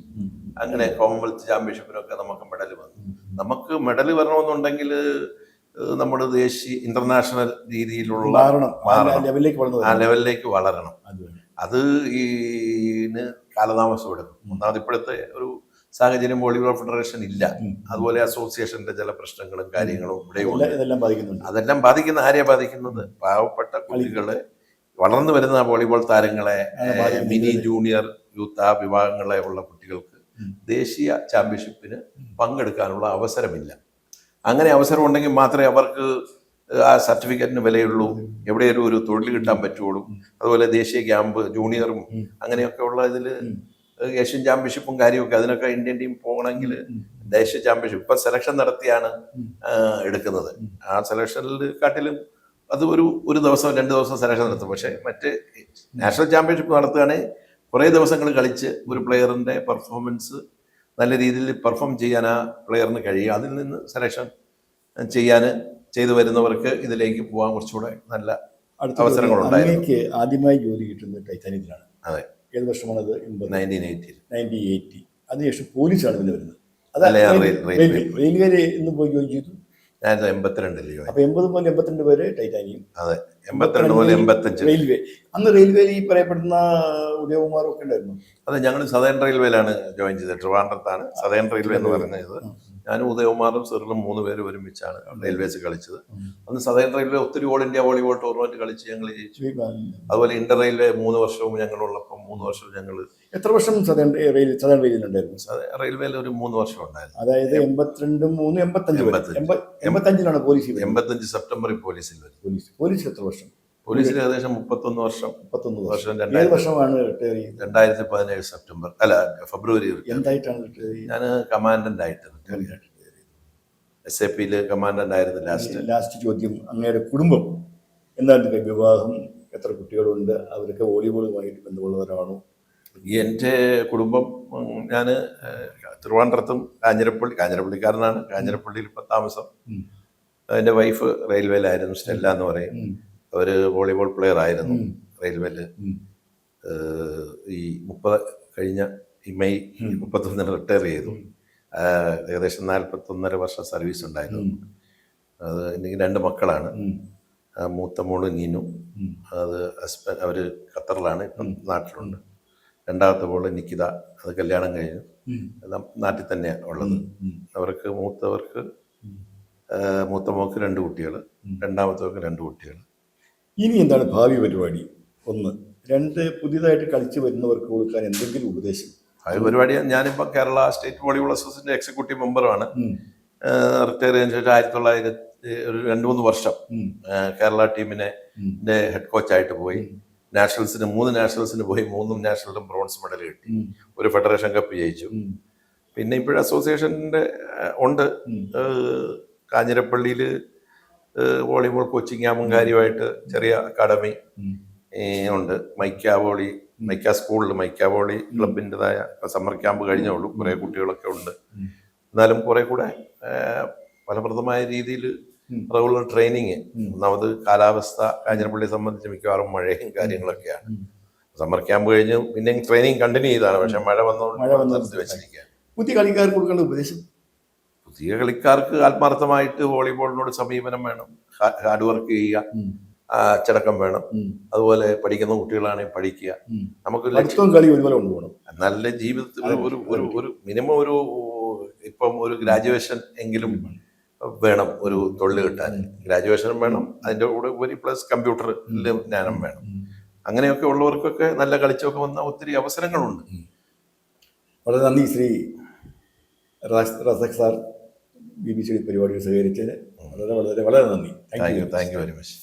അങ്ങനെ കോമൺവെൽത്ത് ചാമ്പ്യൻഷിപ്പിനൊക്കെ നമുക്ക് മെഡൽ വന്നു. നമുക്ക് മെഡൽ വരണമെന്നുണ്ടെങ്കിൽ നമ്മൾ ദേശീയ ഇന്റർനാഷണൽ രീതിയിലുള്ള ആ ലെവലിലേക്ക് വളരണം. അത് കാലതാമസം എടുക്കും. ഒന്നാമത് ഇപ്പോഴത്തെ ഒരു സാഹചര്യം വോളിബോൾ ഫെഡറേഷൻ ഇല്ല. അതുപോലെ അസോസിയേഷന്റെ ചില പ്രശ്നങ്ങളും കാര്യങ്ങളും ഇവിടെയുണ്ട്. അതെല്ലാം ബാധിക്കുന്ന ആരെയാ ബാധിക്കുന്നത്? പാവപ്പെട്ട കുട്ടികളെ, വളർന്നു വരുന്ന വോളിബോൾ താരങ്ങളെ, മിനി ജൂനിയർ യൂത്ത് ആ വിഭാഗങ്ങളെ ഉള്ള കുട്ടികൾക്ക് ദേശീയ ചാമ്പ്യൻഷിപ്പിന് പങ്കെടുക്കാനുള്ള അവസരമില്ല. അങ്ങനെ അവസരം ഉണ്ടെങ്കിൽ മാത്രമേ അവർക്ക് ആ സർട്ടിഫിക്കറ്റിന് വിലയുള്ളൂ, എവിടെയൊരു ഒരു തൊഴിൽ കിട്ടാൻ പറ്റുള്ളൂ. അതുപോലെ ദേശീയ ക്യാമ്പ്, ജൂനിയറും അങ്ങനെയൊക്കെ ഉള്ള ഇതിൽ ഏഷ്യൻ ചാമ്പ്യൻഷിപ്പും കാര്യമൊക്കെ അതിനൊക്കെ ഇന്ത്യൻ ടീം പോകണമെങ്കിൽ ദേശീയ ചാമ്പ്യൻഷിപ്പ് ഇപ്പം സെലക്ഷൻ നടത്തിയാണ് എടുക്കുന്നത്. ആ സെലക്ഷനിൽ കാട്ടിലും അത് ഒരു ദിവസം 2 ദിവസം സെലക്ഷൻ നടത്തും. പക്ഷേ മറ്റ് നാഷണൽ ചാമ്പ്യൻഷിപ്പ് നടത്തുകയാണെങ്കിൽ കുറേ ദിവസങ്ങൾ കളിച്ച് ഒരു പ്ലെയറിൻ്റെ പെർഫോമൻസ് നല്ല രീതിയിൽ പെർഫോം ചെയ്യാൻ ആ പ്ലെയറിന് കഴിയും. അതിൽ നിന്ന് സെലക്ഷൻ ചെയ്തു വരുന്നവർക്ക് ഇതിലേക്ക് പോകാൻ കുറച്ചുകൂടെ നല്ല അവസരങ്ങളുണ്ടായിരുന്നു. ആദ്യമായി ജോലി കിട്ടുന്നത് ടൈറ്റാനിയത്തിലാണ്. അതെ. ഏത് വർഷമാണത്? 1980. അതിനുശേഷം പോലീസാണ് പിന്നെ വരുന്നത്. റെയിൽവേയിൽ ഇന്ന് പോയി ജോയിൻ ചെയ്തു. ഞാൻ 82-ൽ. അപ്പൊ 80 മുതൽ 82 വരെ ടൈറ്റാനിയം. അതെ, 82 മുതൽ 85 റെയിൽവേ. അന്ന് റെയിൽവേയിൽ ഈ പറയപ്പെടുന്ന ഉദയകുമാറും ഒക്കെ ഉണ്ടായിരുന്നു. അതെ, ഞങ്ങൾ സദേൺ റെയിൽവേയിലാണ് ജോയിൻ ചെയ്തത്. ട്രിവാൻഡ്രത്താണ് സദേൺ റെയിൽവേ എന്ന് പറയുന്നത്. ഞാനും ഉദയകുമാറും സിറിലും 3 പേര് ഒരുമിച്ചാണ് റെയിൽവേസ് കളിച്ചത്. അന്ന് സദേൺ റെയിൽവേ ഒത്തിരി ഓൾ ഇന്ത്യ വോളിബോൾ ടൂർണമെന്റ് കളിച്ച് ഞങ്ങൾ ജയിച്ചു. അതുപോലെ ഇന്റർ റെയിൽവേ 3 വർഷവും ഞങ്ങളുള്ളപ്പോൾ 3 വർഷവും ഞങ്ങൾ. എത്ര വർഷം സദേൺ റെയിലുണ്ടായിരുന്നു? റെയിൽവേയിൽ ഒരു 3 വർഷം ഉണ്ടായിരുന്നു. അതായത് 82, 3, 85 പോലീസ്. 85 സെപ്റ്റംബറിൽ പോലീസിൽ വരും. പോലീസിൽ എത്ര വർഷം? പോലീസിൽ ഏകദേശം 31 വർഷം. 31 വർഷമാണ്. 2017 സെപ്റ്റംബർ ഫെബ്രുവരി. എന്തായിട്ടാണ്? ഞാൻ കമാൻഡന്റ് ആയിട്ട് SAPയിൽ കമാൻഡന്റ് ആയിരുന്നു. ലാസ്റ്റ് ചോദ്യം, അങ്ങയുടെ കുടുംബം എന്താണ്? വിവാഹം, എത്ര കുട്ടികളുണ്ട്? അവരൊക്കെ വോളിബോളുമായിട്ട് ബന്ധമുള്ളവരാണോ? എൻ്റെ കുടുംബം, ഞാൻ തിരുവനന്തപുരത്തും കാഞ്ഞിരപ്പള്ളിക്കാരനാണ്. കാഞ്ഞിരപ്പള്ളിയിൽ ഇപ്പം താമസം. എൻ്റെ വൈഫ് റെയിൽവേയിലായിരുന്നു, സ്റ്റെല്ല എന്ന് പറയും. അവർ വോളിബോൾ പ്ലെയർ ആയിരുന്നു റെയിൽവേയിൽ. ഈ 30 കഴിഞ്ഞ ഈ മെയ് 31 റിട്ടയർ ചെയ്തു. ഏകദേശം 41.5 വർഷം സർവീസ് ഉണ്ടായിരുന്നു. അത് എനിക്ക് 2 മക്കളാണ്. മൂത്ത മോള് നീനു, അത് അവർ ഖത്തറിലാണ്, ഇപ്പം നാട്ടിലുണ്ട്. രണ്ടാമത്തെ മോള് നിക്കിത, അത് കല്യാണം കഴിഞ്ഞു, നാട്ടിൽ തന്നെയാണ് ഉള്ളത്. അവർക്ക് മൂത്ത മോക്ക് 2 കുട്ടികൾ, രണ്ടാമത്തവർക്ക് 2 കുട്ടികൾ. ഇനി എന്താണ് ഭാവി പരിപാടി? 1, 2 പുതിയതായിട്ട് കളിച്ചു വരുന്നവർക്ക് കൊടുക്കാൻ എന്തെങ്കിലും ഉപദേശം? ഭാവി പരിപാടി, ഞാനിപ്പോൾ കേരള സ്റ്റേറ്റ് വോളിബോൾ അസോസിയേഷൻ്റെ എക്സിക്യൂട്ടീവ് മെമ്പറുമാണ്. റിട്ടയർ ചെയ്തതിനു ശേഷം 2-3 വർഷം കേരള ടീമിനെ ഹെഡ് കോച്ചായിട്ട് പോയി. 3 നാഷണൽസിന് പോയി. 3 നാഷണലും ബ്രോൺസ് മെഡൽ കിട്ടി. ഒരു ഫെഡറേഷൻ കപ്പ് ജയിച്ചു. പിന്നെ ഇപ്പോഴും അസോസിയേഷൻ്റെ ഉണ്ട്. കാഞ്ഞിരപ്പള്ളിയിൽ വോളിബോൾ കോച്ചിങ് ക്യാമ്പും കാര്യമായിട്ട് ചെറിയ അക്കാഡമി ഉണ്ട്. മൈക്ക സ്കൂളിൽ മൈക്ക വോളി ക്ലബിൻ്റെതായ സമ്മർ ക്യാമ്പ് കഴിഞ്ഞോളൂ. കുറേ കുട്ടികളൊക്കെ ഉണ്ട്. എന്നാലും കുറെ കൂടെ ഫലപ്രദമായ രീതിയിൽ റെഗുലർ ട്രെയിനിങ്. ഒന്നാമത് കാലാവസ്ഥ കാഞ്ഞിരപ്പള്ളിയെ സംബന്ധിച്ച് മിക്കവാറും മഴയും കാര്യങ്ങളൊക്കെയാണ്. സമ്മർ ക്യാമ്പ് കഴിഞ്ഞ് പിന്നെ ട്രെയിനിങ് കണ്ടിന്യൂ ചെയ്താണ്. പക്ഷെ മഴ വന്നോണ്ട് നിർത്തി വെച്ചിരിക്കുകയാണ്. പുതിയ കളിക്കാർക്ക് കൊടുക്കേണ്ട ഉപദേശം? പുതിയ കളിക്കാർക്ക് ആത്മാർത്ഥമായിട്ട് വോളിബോളിനോട് സമീപനം വേണം. ഹാർഡ് വർക്ക് ചെയ്യുക, അച്ചടക്കം വേണം. അതുപോലെ പഠിക്കുന്ന കുട്ടികളാണെങ്കിൽ പഠിക്കുക. നമുക്ക് നല്ല ജീവിതത്തിൽ ഒരു മിനിമം ഇപ്പം ഒരു ഗ്രാജുവേഷൻ എങ്കിലും വേണം ഒരു തൊഴിൽ കിട്ടാൻ. ഗ്രാജുവേഷനും വേണം, അതിൻ്റെ കൂടെ ഒരു പ്ലസ് കമ്പ്യൂട്ടറിൽ ജ്ഞാനം വേണം. അങ്ങനെയൊക്കെ ഉള്ളവർക്കൊക്കെ നല്ല കളിച്ചൊക്കെ വന്ന ഒത്തിരി അവസരങ്ങളുണ്ട്. വളരെ നന്ദി ശ്രീ റസാഖ് സാർ, BBC പരിപാടികൾ സഹകരിച്ചതിന് വളരെ വളരെ വളരെ നന്ദി. Thank you very much.